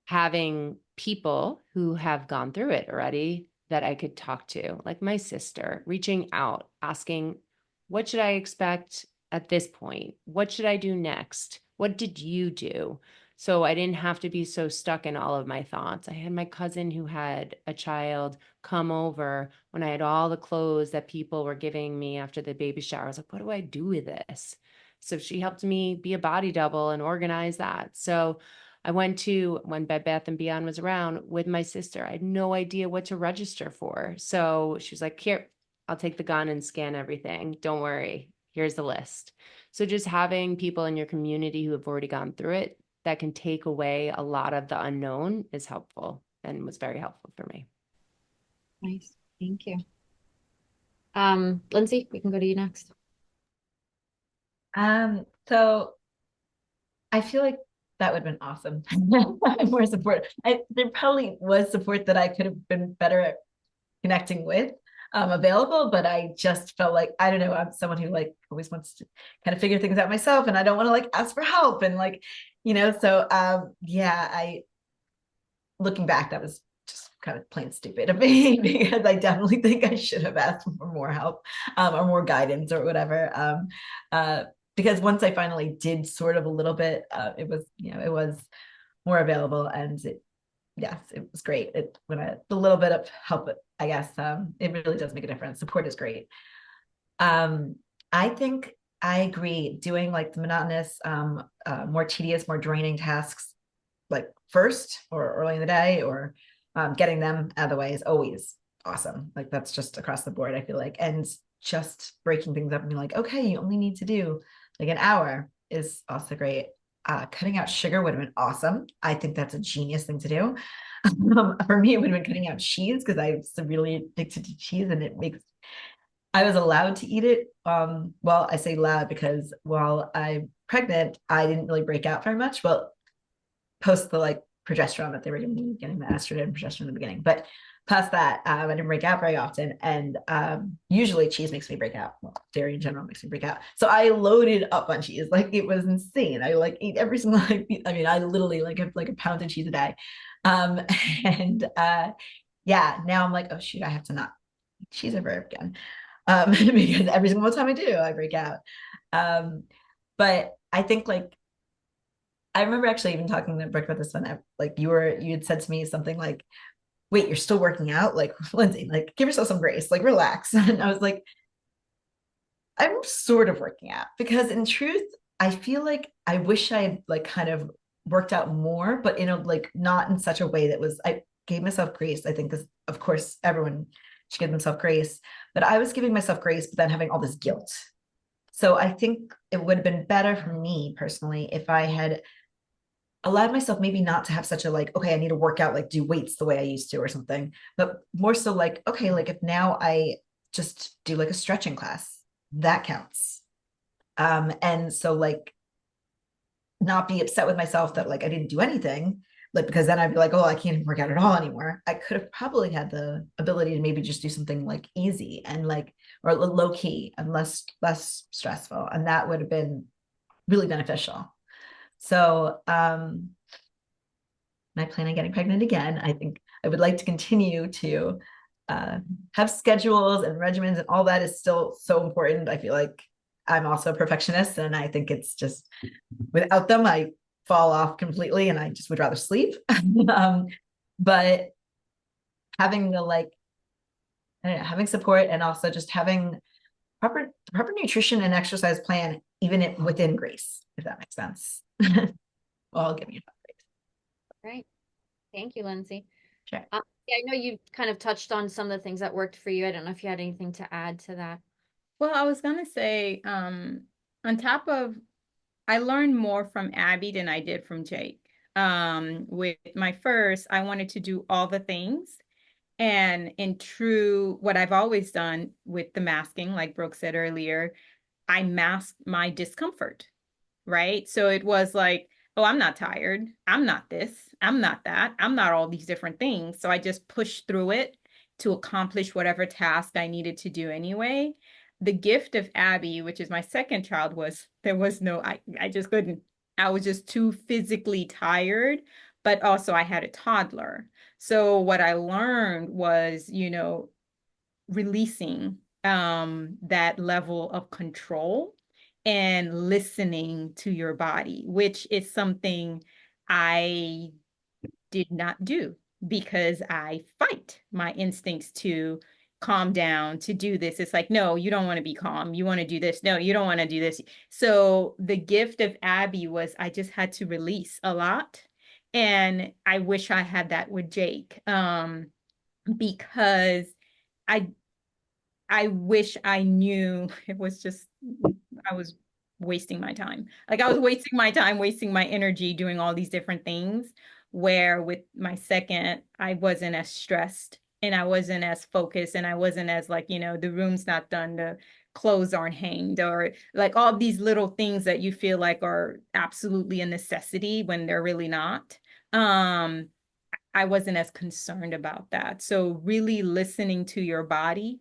Speaker 5: having people who have gone through it already that I could talk to, like my sister, reaching out, asking, what should I expect at this point? What should I do next? What did you do? So I didn't have to be so stuck in all of my thoughts. I had my cousin who had a child come over when I had all the clothes that people were giving me after the baby shower. I was like, what do I do with this? So she helped me be a body double and organize that. So I went to when Bed Bath & Beyond was around with my sister. I had no idea what to register for. So she was like, here, I'll take the gun and scan everything. Don't worry. Here's the list. So just having people in your community who have already gone through it that can take away a lot of the unknown is helpful and was very helpful for me.
Speaker 2: Nice. Thank you. Lindsay, we can go to you next.
Speaker 6: So I feel like that would have been awesome. More support. There probably was support that I could have been better at connecting with. Available, but I just felt like, I don't know, I'm someone who like always wants to kind of figure things out myself, and I don't want to like ask for help, and like, so yeah, looking back, that was just kind of plain stupid of me, because I definitely think I should have asked for more help, or more guidance or whatever, because once I finally did sort of a little bit, it was more available, and yes, it was great. A little bit of help, I guess, it really does make a difference. Support is great. I think I agree. Doing like the monotonous, more tedious, more draining tasks, like first or early in the day, or getting them out of the way is always awesome. Like that's just across the board, I feel like. And just breaking things up and being like, okay, you only need to do like an hour is also great. Cutting out sugar would have been awesome. I think that's a genius thing to do. For me, it would have been cutting out cheese, because I'm severely addicted to cheese, and I was allowed to eat it. Well, I say loud because while I'm pregnant, I didn't really break out very much. Well, post the like progesterone that they were giving me, getting the estrogen and progesterone in the beginning. But past that, I didn't break out very often. And usually cheese makes me break out. Well, dairy in general makes me break out. So I loaded up on cheese. Like it was insane. I like ate every single, I literally like have like a pound of cheese a day. Yeah, now I'm like, oh shoot, I have to not eat cheese ever again. Because every single time I do, I break out. But I think like, I remember actually even talking to Brooke about this one, like you had said to me something like, wait, you're still working out? Like, Lindsay, like give yourself some grace, like relax. And I was like, I'm sort of working out, because in truth, I feel like I wish I had like kind of worked out more, but in a like not in such a way that was, I gave myself grace. I think this, of course, everyone should give themselves grace, but I was giving myself grace, but then having all this guilt. So I think it would have been better for me personally if I had allowed myself maybe not to have such a like, okay, I need to work out, like do weights the way I used to or something, but more so like, okay, like if now I just do like a stretching class, that counts. And so like not be upset with myself that like I didn't do anything, like because then I'd be like, oh, I can't work out at all anymore. I could have probably had the ability to maybe just do something like easy and like or low key and less stressful, and that would have been really beneficial. So I plan on getting pregnant again. I think I would like to continue to have schedules and regimens, and all that is still so important. I feel like I'm also a perfectionist, and I think it's just without them, I fall off completely and I just would rather sleep. But having the like, having support and also just having proper nutrition and exercise plan, even within grace, if that makes sense. Well, I'll give you grace.
Speaker 2: Right. Thank you, Lindsay.
Speaker 6: Sure.
Speaker 2: Yeah, I know you kind of touched on some of the things that worked for you. I don't know if you had anything to add to that.
Speaker 3: Well, I was gonna say, on top of, I learned more from Abby than I did from Jake. With my first, I wanted to do all the things. And in true, what I've always done with the masking, like Brooke said earlier, I masked my discomfort, right? So it was like, oh, I'm not tired. I'm not this. I'm not that. I'm not all these different things. So I just pushed through it to accomplish whatever task I needed to do anyway. The gift of Abby, which is my second child, was there was no, I just couldn't. I was just too physically tired, but also I had a toddler. So what I learned was, releasing that level of control and listening to your body, which is something I did not do because I fight my instincts to calm down, to do this. It's like, no, you don't want to be calm. You want to do this. No, you don't want to do this. So the gift of Abby was I just had to release a lot. And I wish I had that with Jake, because I I wish I knew it was just, I was wasting my time. Like I was wasting my time, wasting my energy doing all these different things, where with my second, I wasn't as stressed and I wasn't as focused and I wasn't as like, the room's not done, the clothes aren't hanged, or like all these little things that you feel like are absolutely a necessity when they're really not. I wasn't as concerned about that. So really listening to your body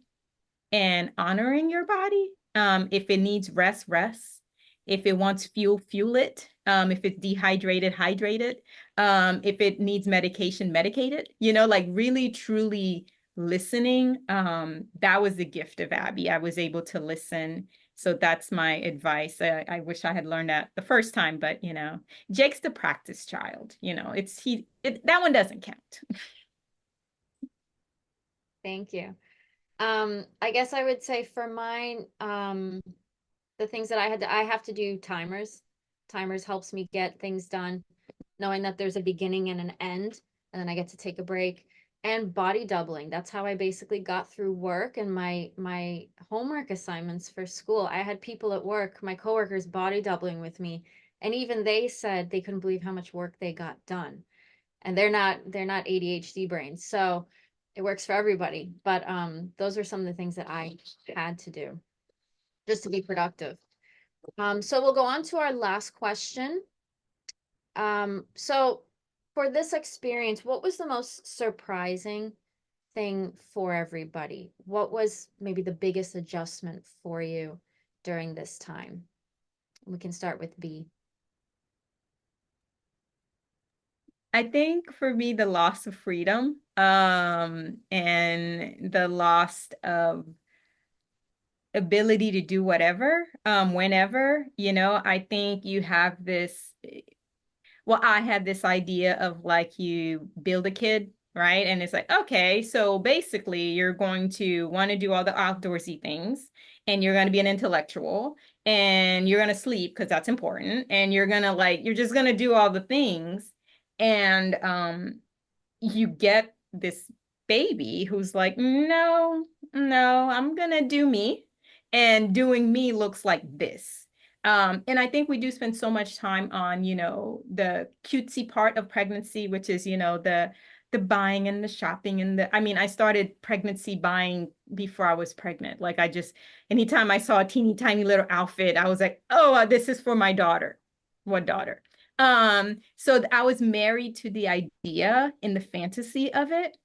Speaker 3: and honoring your body. If it needs rest, rest. If it wants fuel, fuel it. If it's dehydrated, hydrate it. If it needs medication, medicate it. Like really, truly listening. That was the gift of Abby. I was able to listen. So that's my advice. I wish I had learned that the first time, but Jake's the practice child. That one doesn't count.
Speaker 2: Thank you. I guess I would say for mine, the things that I have to do timers. Timers helps me get things done, knowing that there's a beginning and an end, and then I get to take a break. And body doubling. That's how I basically got through work and my homework assignments for school. I had people at work, my coworkers, body doubling with me, and even they said they couldn't believe how much work they got done. And they're not ADHD brains, so it works for everybody. But those are some of the things that I had to do just to be productive. So we'll go on to our last question. So for this experience, what was the most surprising thing for everybody? What was maybe the biggest adjustment for you during this time? We can start with B.
Speaker 3: I think for me, the loss of freedom, and the loss of ability to do whatever, whenever, I think you have this, well, I had this idea of like you build a kid right? And it's like, okay, so basically you're going to want to do all the outdoorsy things, and you're going to be an intellectual, and you're going to sleep because that's important, and you're going to you're just going to do all the things. And you get this baby who's like, no, I'm going to do me, and doing me looks like this. And I think we do spend so much time on, the cutesy part of pregnancy, which is, the buying and the shopping and I started pregnancy buying before I was pregnant. Like anytime I saw a teeny tiny little outfit, I was like, oh, this is for my daughter. What daughter? So I was married to the idea and the fantasy of it.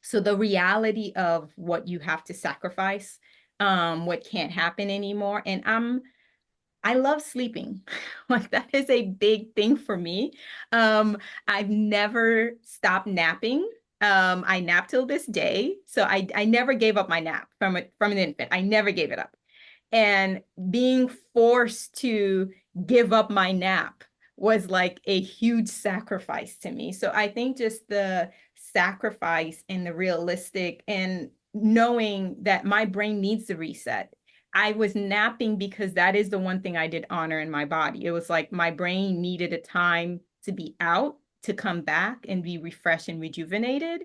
Speaker 3: So the reality of what you have to sacrifice, what can't happen anymore. And I love sleeping. Like that is a big thing for me. I've never stopped napping. I nap till this day. So I never gave up my nap from an infant. I never gave it up. And being forced to give up my nap was like a huge sacrifice to me. So I think just the sacrifice and the realistic and knowing that my brain needs to reset. I was napping because that is the one thing I did honor in my body. It was like my brain needed a time to be out, to come back and be refreshed and rejuvenated.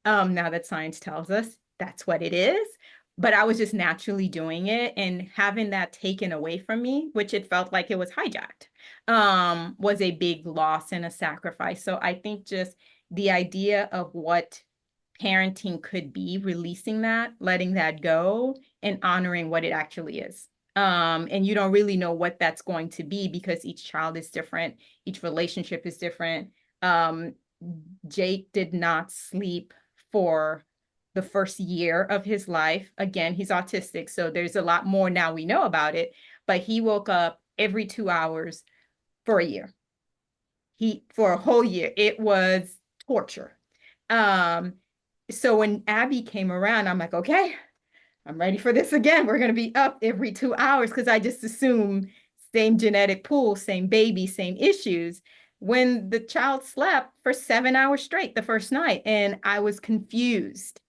Speaker 3: Now that science tells us that's what it is. But I was just naturally doing it, and having that taken away from me, which it felt like it was hijacked, was a big loss and a sacrifice. So I think just the idea of what parenting could be, releasing that, letting that go, and honoring what it actually is. And you don't really know what that's going to be because each child is different. Each relationship is different. Jake did not sleep for the first year of his life. Again, he's autistic, so there's a lot more now we know about it, but he woke up every 2 hours for a year. For a whole year, it was torture. So when Abby came around, I'm like, okay, I'm ready for this again. We're going to be up every 2 hours because I just assume same genetic pool, same baby, same issues. When the child slept for 7 hours straight the first night, and I was confused.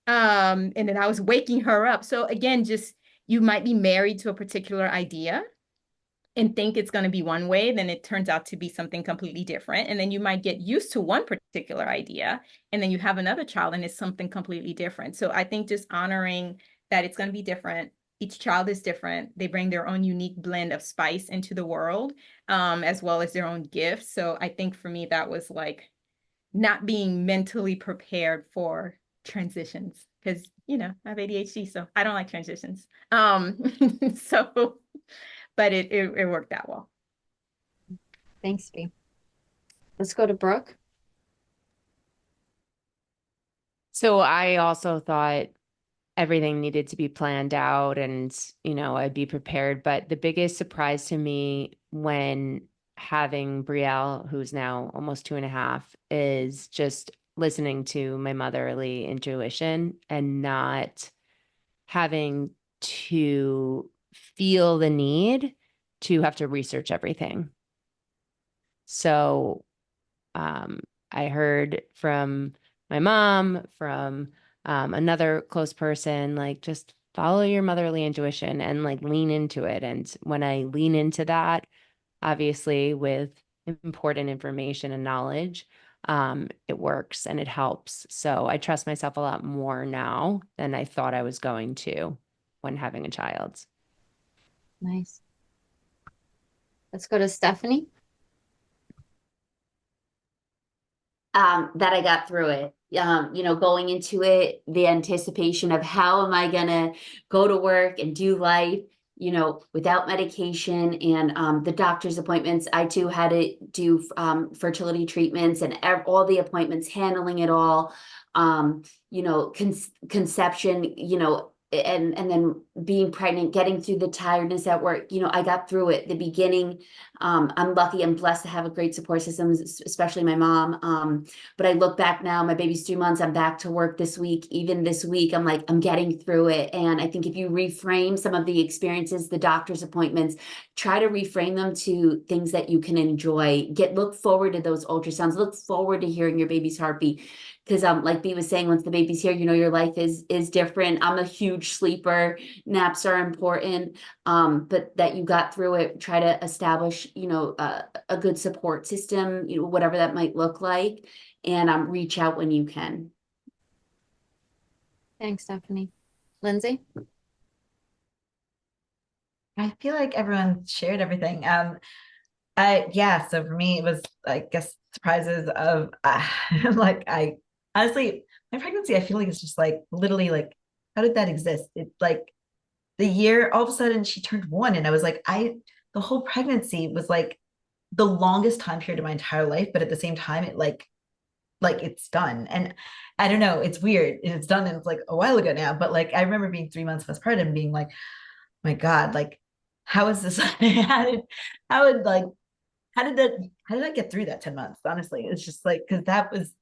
Speaker 3: And then I was waking her up. So again, just you might be married to a particular idea and think it's going to be one way, then it turns out to be something completely different. And then you might get used to one particular idea, and then you have another child and it's something completely different. So I think just honoring that it's going to be different. Each child is different. They bring their own unique blend of spice into the world, as well as their own gifts. So I think for me, that was like not being mentally prepared for transitions, because I have ADHD, so I don't like transitions. So but it worked out well.
Speaker 2: Thanks, B. Let's go to Brooke.
Speaker 5: So I also thought everything needed to be planned out and, I'd be prepared. But the biggest surprise to me when having Brielle, who's now almost 2.5, is just listening to my motherly intuition and not having to feel the need to have to research everything. So I heard from my mom, from another close person, like just follow your motherly intuition and like lean into it. And when I lean into that, obviously with important information and knowledge, it works and it helps. So I trust myself a lot more now than I thought I was going to when having a child.
Speaker 2: Nice. Let's go to Stephanie.
Speaker 4: That I got through it. Going into it, the anticipation of how am I gonna go to work and do life, without medication and the doctor's appointments. I too had to do fertility treatments and all the appointments, handling it all, conception, and then being pregnant, getting through the tiredness at work. You know, I got through it. The beginning, I'm lucky, I'm blessed to have a great support system, especially my mom. But I look back now, my baby's 3 months, I'm back to work this week. Even this week, I'm like, I'm getting through it. And I think if you reframe some of the experiences, the doctor's appointments, try to reframe them to things that you can enjoy. Look forward to those ultrasounds, look forward to hearing your baby's heartbeat. Because like B was saying, once the baby's here, you know, your life is different. I'm a huge sleeper. Naps are important. But that you got through it, try to establish, you know, a good support system, you know, whatever that might look like, and reach out when you can.
Speaker 2: Thanks, Stephanie. Lindsay?
Speaker 6: I feel like everyone shared everything. Yeah, so for me, it was, I guess, surprises of like, I honestly, my pregnancy, I feel like it's just like literally like, how did that exist? It like the year, all of a sudden she turned 1, and I was like, the whole pregnancy was like the longest time period of my entire life, but at the same time, it like it's done. And I don't know, it's weird. It's done, and it's like a while ago now, but like I remember being 3 months postpartum and being like, my God, like, how is this? How did I get through that 10 months? Honestly, it's just like, because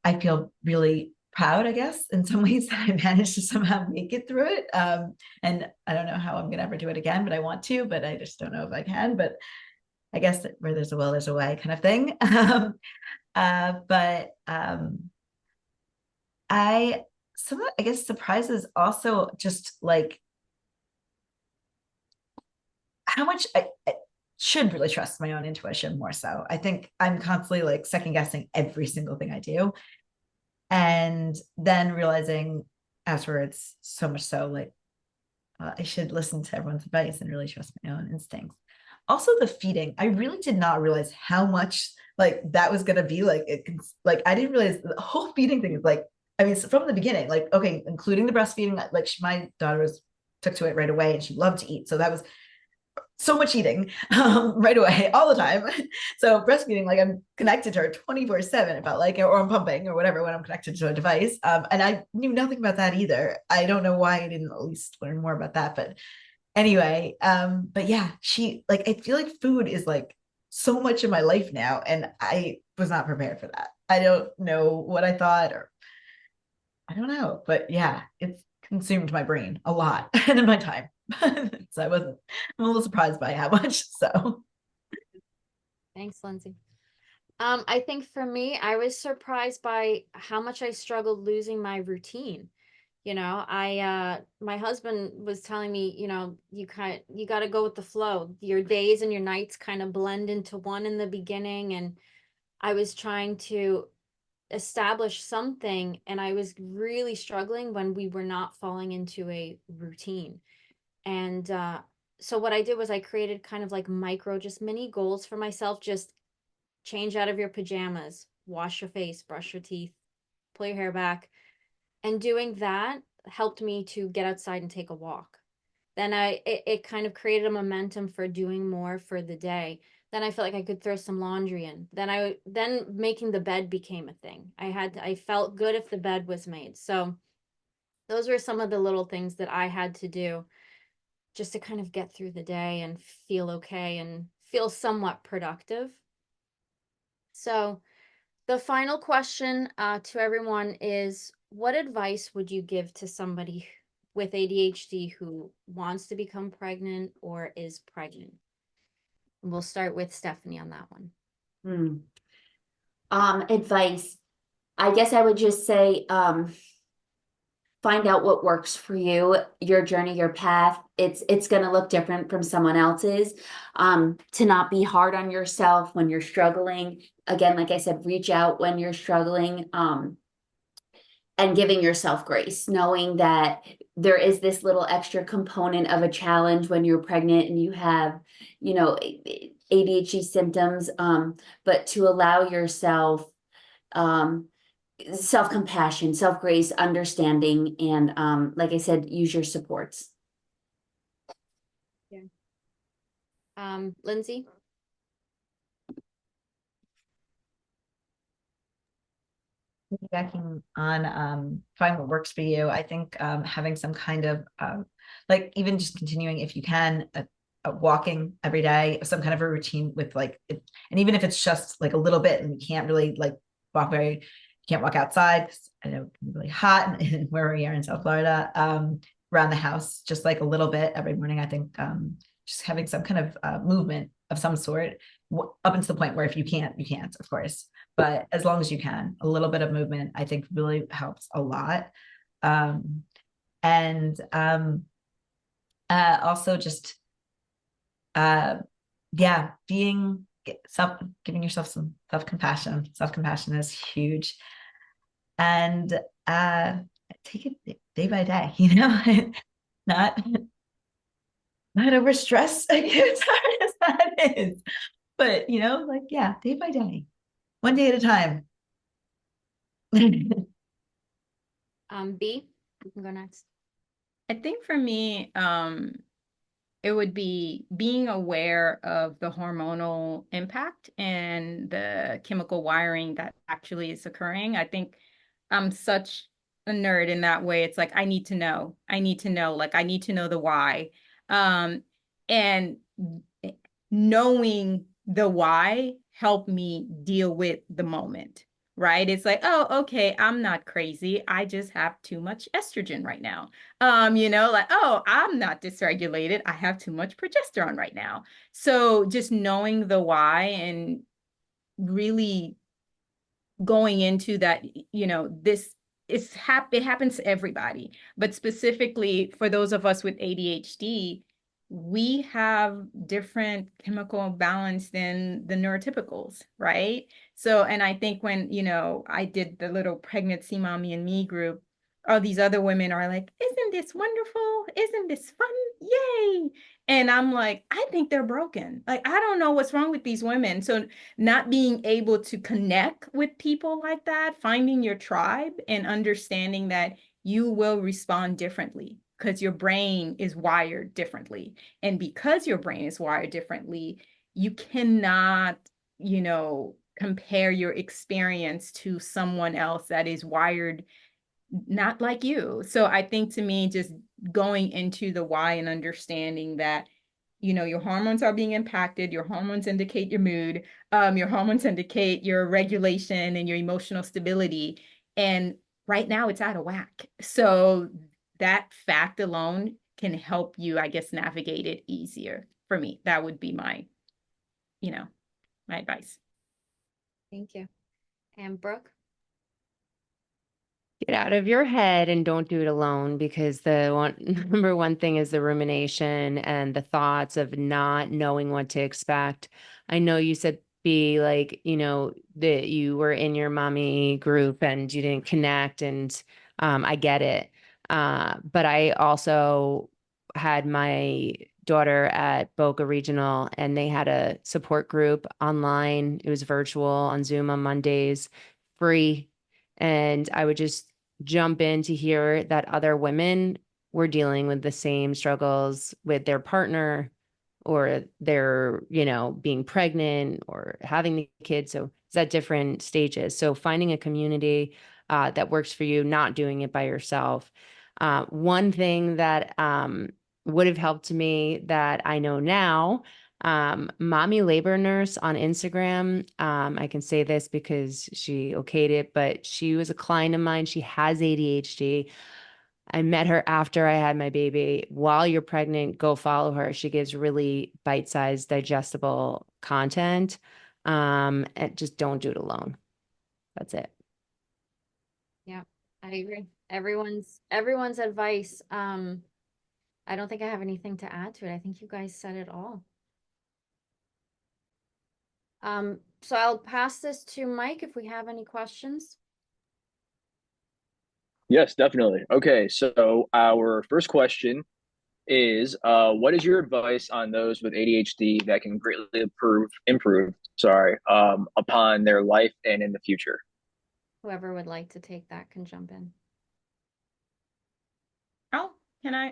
Speaker 6: I feel really proud, I guess, in some ways, that I managed to somehow make it through it. And I don't know how I'm going to ever do it again, but I want to, but I just don't know if I can. But I guess that where there's a will, there's a way, kind of thing. I guess surprises also just like how much I should really trust my own intuition more so. I think I'm constantly like second guessing every single thing I do. And then realizing afterwards, so much so, like, I should listen to everyone's advice and really trust my own instincts. Also, the feeding, I really did not realize how much like that was going to be like, like, I didn't realize the whole feeding thing is like, I mean, from the beginning, like, okay, including the breastfeeding, like my daughter took to it right away and she loved to eat. So that was so much eating right away, all the time. So breastfeeding, like I'm connected to her 24/7, about like, or I'm pumping or whatever when I'm connected to a device. And I knew nothing about that either. I don't know why I didn't at least learn more about that. But anyway, but yeah, she like, I feel like food is like so much of my life now, and I was not prepared for that. I don't know what I thought, or I don't know, but yeah, it's consumed my brain a lot and in my time. So I'm a little surprised by how much. So
Speaker 2: Thanks, Lindsay. I think for me, I was surprised by how much I struggled losing my routine. You know, my husband was telling me, you know, you got to go with the flow. Your days and your nights kind of blend into one in the beginning. And I was trying to establish something, and I was really struggling when we were not falling into a routine. And so what I did was I created kind of like just mini goals for myself. Just change out of your pajamas, wash your face, brush your teeth, pull your hair back. And doing that helped me to get outside and take a walk. Then it kind of created a momentum for doing more for the day. Then I felt like I could throw some laundry in. Then making the bed became a thing. I felt good if the bed was made. So those were some of the little things that I had to do just to kind of get through the day and feel okay and feel somewhat productive. So the final question to everyone is, what advice would you give to somebody with ADHD who wants to become pregnant or is pregnant? And we'll start with Stephanie on that one.
Speaker 4: Advice. I guess I would just say, find out what works for you, your journey, your path. It's going to look different from someone else's. To not be hard on yourself when you're struggling. Again, like I said, reach out when you're struggling, and giving yourself grace, knowing that there is this little extra component of a challenge when you're pregnant and you have, you know, ADHD symptoms, but to allow yourself, self-compassion, self-grace, understanding, and like I said, use your supports.
Speaker 2: Yeah. Lindsay?
Speaker 6: piggybacking on find what works for you. I think having some kind of like even just continuing if you can walking every day, some kind of a routine with like it, and even if it's just like a little bit and you can't really like walk very, you can't walk outside. I know it can be really hot where we are in South Florida. Around the house, just like a little bit every morning. I think just having some kind of movement of some sort up until the point where if you can't, you can't, of course. But as long as you can, a little bit of movement, I think really helps a lot. And also just, yeah, giving yourself some self-compassion. Self-compassion is huge. And take it day by day, you know, not over stress, as hard as that is. But, you know, like, yeah, day by day, one day at a time.
Speaker 2: B, you can go next.
Speaker 3: I think for me, it would be being aware of the hormonal impact and the chemical wiring that actually is occurring. I think I'm such a nerd in that way. It's like, I need to know, like, I need to know the why. And knowing the why helped me deal with the moment, right? It's like, oh, okay, I'm not crazy. I just have too much estrogen right now. You know, like, oh, I'm not dysregulated. I have too much progesterone right now. So just knowing the why and really going into that, you know, it happens to everybody, but specifically for those of us with ADHD, we have different chemical balance than the neurotypicals, right? So, and I think when, you know, I did the little pregnancy mommy and me group, all these other women are like, isn't this wonderful? Isn't this fun? Yay. And I'm like, I think they're broken. Like, I don't know what's wrong with these women. So not being able to connect with people like that, finding your tribe and understanding that you will respond differently because your brain is wired differently. And because your brain is wired differently, you cannot, you know, compare your experience to someone else that is wired not like you. So I think to me, just going into the why and understanding that, you know, your hormones are being impacted, your hormones indicate your mood, your hormones indicate your regulation and your emotional stability. And right now it's out of whack. So that fact alone can help you, I guess, navigate it easier. For me, that would be my, you know, my advice.
Speaker 2: Thank you. And Brooke?
Speaker 5: Get out of your head and don't do it alone, because the number one thing is the rumination and the thoughts of not knowing what to expect. I know you said be like, you know, that you were in your mommy group and you didn't connect, and I get it. But I also had my daughter at Boca Regional, and they had a support group online. It was virtual on Zoom on Mondays, free. And I would just jump in to hear that other women were dealing with the same struggles with their partner, or they're, you know, being pregnant or having the kid. So it's at different stages. So finding a community that works for you, not doing it by yourself. One thing that would have helped me that I know now, mommy labor nurse on Instagram. I can say this because she okayed it, but she was a client of mine. She has ADHD. I met her after I had my baby. While you're pregnant, go follow her. She gives really bite-sized, digestible content. And just don't do it alone. That's it.
Speaker 2: Yeah, I agree. Everyone's advice. I don't think I have anything to add to it. I think you guys said it all. So I'll pass this to Mike if we have any questions.
Speaker 1: Yes, definitely. Okay, so our first question is, what is your advice on those with ADHD that can greatly improve, upon their life and in the future?
Speaker 2: Whoever would like to take that can jump in.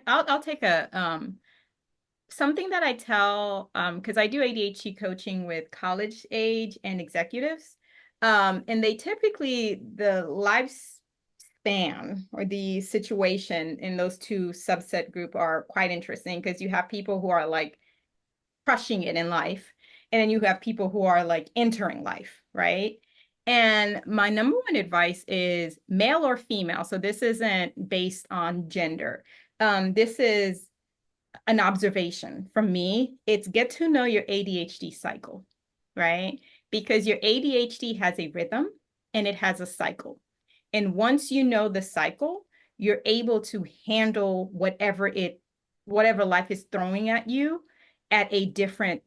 Speaker 3: I'll take a something that I tell, because I do ADHD coaching with college age and executives. And they typically, the lifespan or the situation in those two subset group are quite interesting, because you have people who are like crushing it in life, and then you have people who are like entering life, right? And my number one advice is male or female. So this isn't based on gender. This is an observation from me. It's get to know your ADHD cycle, right? Because your ADHD has a rhythm and it has a cycle. And once you know the cycle, you're able to handle whatever life is throwing at you at a different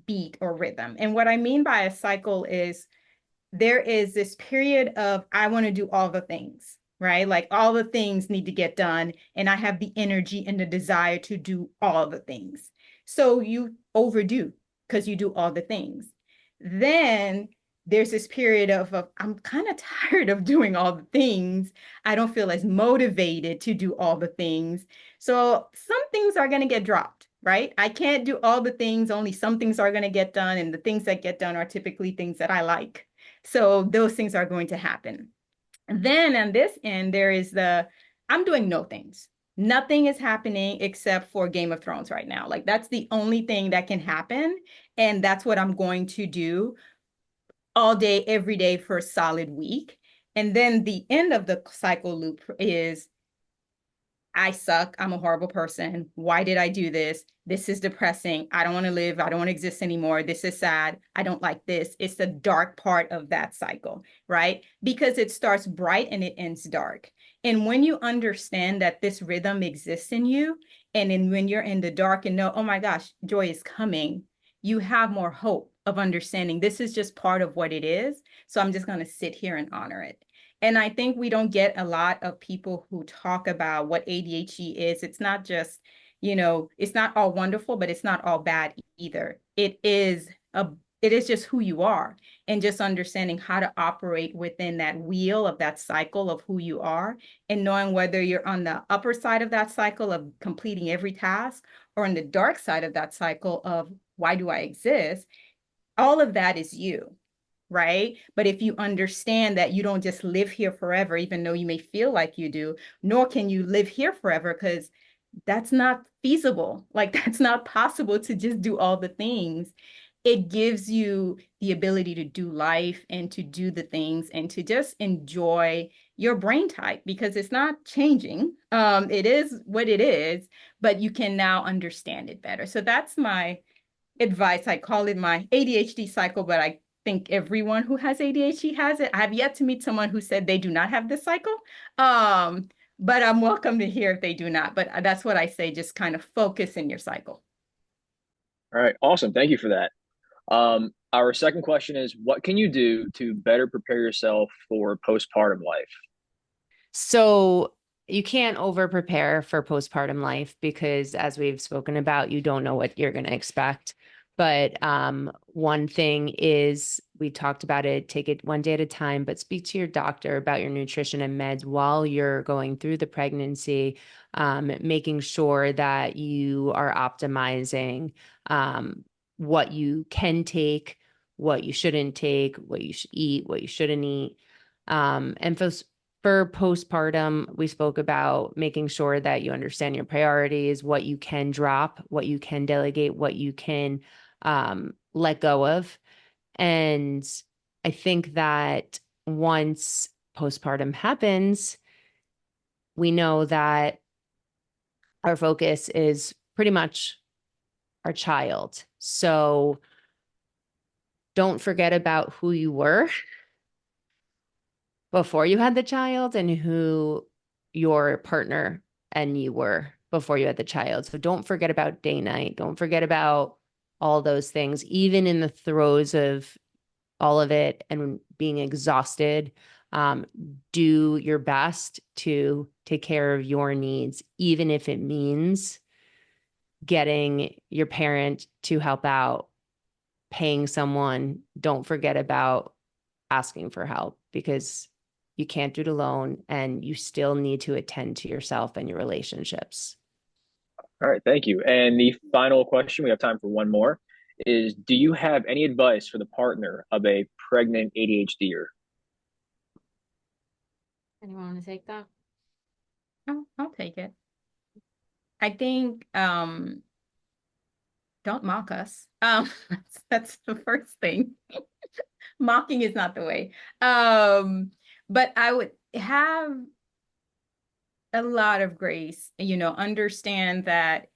Speaker 3: beat or rhythm. And what I mean by a cycle is there is this period of, I want to do all the things, right? Like all the things need to get done, and I have the energy and the desire to do all the things. So you overdo because you do all the things. Then there's this period of I'm kind of tired of doing all the things. I don't feel as motivated to do all the things. So some things are going to get dropped, right? I can't do all the things, only some things are going to get done. And the things that get done are typically things that I like. So those things are going to happen. And then on this end, there is I'm doing no things. Nothing is happening except for Game of Thrones right now. Like that's the only thing that can happen. And that's what I'm going to do all day, every day for a solid week. And then the end of the cycle loop is, I suck. I'm a horrible person. Why did I do this? This is depressing. I don't want to live. I don't want to exist anymore. This is sad. I don't like this. It's the dark part of that cycle, right? Because it starts bright and it ends dark. And when you understand that this rhythm exists in you, and then when you're in the dark and know, oh my gosh, joy is coming, you have more hope of understanding this is just part of what it is. So I'm just going to sit here and honor it. And I think we don't get a lot of people who talk about what ADHD is. It's not just, it's not all wonderful, but it's not all bad either. It is just who you are, and just understanding how to operate within that wheel of that cycle of who you are, and knowing whether you're on the upper side of that cycle of completing every task, or on the dark side of that cycle of why do I exist? All of that is you. Right? But if you understand that you don't just live here forever, even though you may feel like you do, nor can you live here forever, because that's not feasible. Like that's not possible to just do all the things. It gives you the ability to do life and to do the things and to just enjoy your brain type, because it's not changing. It is what it is, but you can now understand it better. So that's my advice. I call it my ADHD cycle, but I think everyone who has ADHD has it. I have yet to meet someone who said they do not have this cycle. But I'm welcome to hear if they do not. But that's what I say, just kind of focus in your cycle.
Speaker 1: All right, awesome. Thank you for that. Our second question is, what can you do to better prepare yourself for postpartum life?
Speaker 5: So you can't over prepare for postpartum life, because as we've spoken about, you don't know what you're going to expect. But one thing is, we talked about it, take it one day at a time, but speak to your doctor about your nutrition and meds while you're going through the pregnancy, making sure that you are optimizing what you can take, what you shouldn't take, what you should eat, what you shouldn't eat. And for postpartum, we spoke about making sure that you understand your priorities, what you can drop, what you can delegate, what you can let go of. And I think that once postpartum happens, we know that our focus is pretty much our child. So don't forget about who you were before you had the child and who your partner and you were before you had the child. So don't forget about day night. Don't forget about all those things, even in the throes of all of it and being exhausted. Do your best to take care of your needs, even if it means getting your parent to help out, paying someone. Don't forget about asking for help, because you can't do it alone, and you still need to attend to yourself and your relationships.
Speaker 1: All right, thank you. And the final question, we have time for one more, is do you have any advice for the partner of a pregnant ADHDer?
Speaker 2: Anyone want to take that?
Speaker 3: I'll take it. I think don't mock us. That's the first thing. Mocking is not the way. But I would have a lot of grace, understand that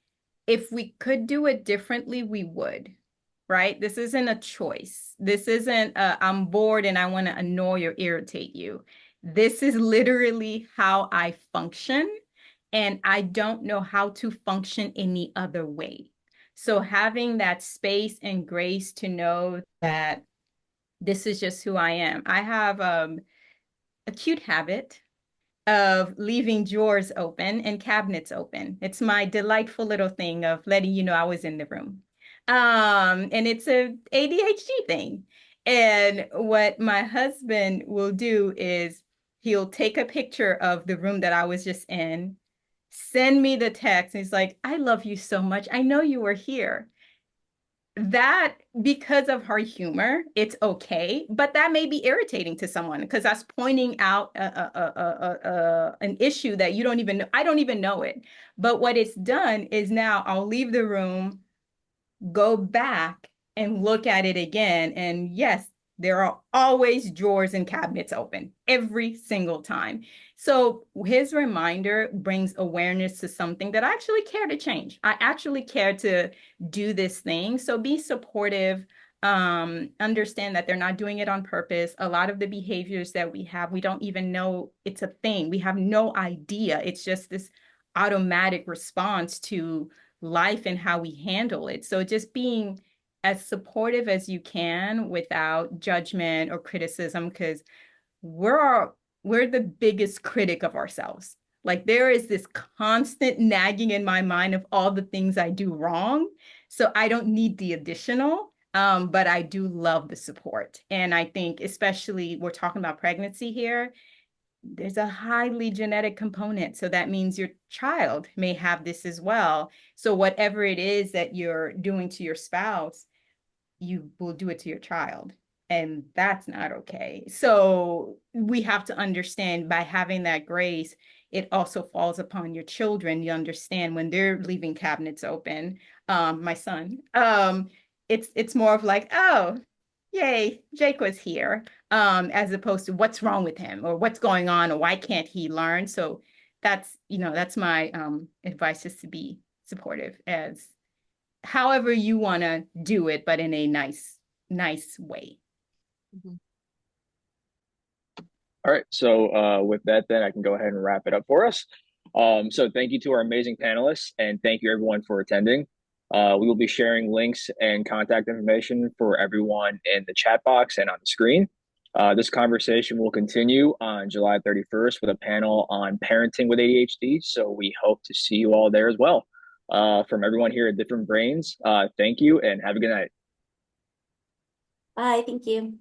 Speaker 3: if we could do it differently, we would, right? This isn't a choice. This isn't I'm bored and I want to annoy or irritate you. This is literally how I function, and I don't know how to function any other way. So having that space and grace to know that this is just who I am. I have a cute habit of leaving drawers open and cabinets open. It's my delightful little thing of letting you know I was in the room. And it's a ADHD thing. And what my husband will do is he'll take a picture of the room that I was just in, send me the text, and he's like, I love you so much. I know you were here. That, because of her humor, it's okay, but that may be irritating to someone because that's pointing out an issue that you don't even know. I don't even know it. But what it's done is now I'll leave the room, go back and look at it again. And yes, there are always drawers and cabinets open every single time. So his reminder brings awareness to something that I actually care to change. I actually care to do this thing. So be supportive, understand that they're not doing it on purpose. A lot of the behaviors that we have, we don't even know it's a thing. We have no idea. It's just this automatic response to life and how we handle it. So just being as supportive as you can without judgment or criticism, because we're the biggest critic of ourselves. Like there is this constant nagging in my mind of all the things I do wrong. So I don't need the additional, but I do love the support. And I think especially we're talking about pregnancy here, there's a highly genetic component. So that means your child may have this as well. So whatever it is that you're doing to your spouse, you will do it to your child. And that's not okay. So we have to understand, by having that grace, it also falls upon your children. You understand when they're leaving cabinets open, my son, it's more of like, oh, yay, Jake was here, as opposed to what's wrong with him or what's going on or why can't he learn? So that's my advice, is to be supportive as however you want to do it, but in a nice way.
Speaker 2: Mm-hmm.
Speaker 1: All right, so with that, then I can go ahead and wrap it up for us. So thank you to our amazing panelists, and thank you everyone for attending. We will be sharing links and contact information for everyone in the chat box and on the screen. This conversation will continue on July 31st with a panel on parenting with ADHD. So we hope to see you all there as well. From everyone here at Different Brains, thank you and have a good night.
Speaker 4: Bye, thank you.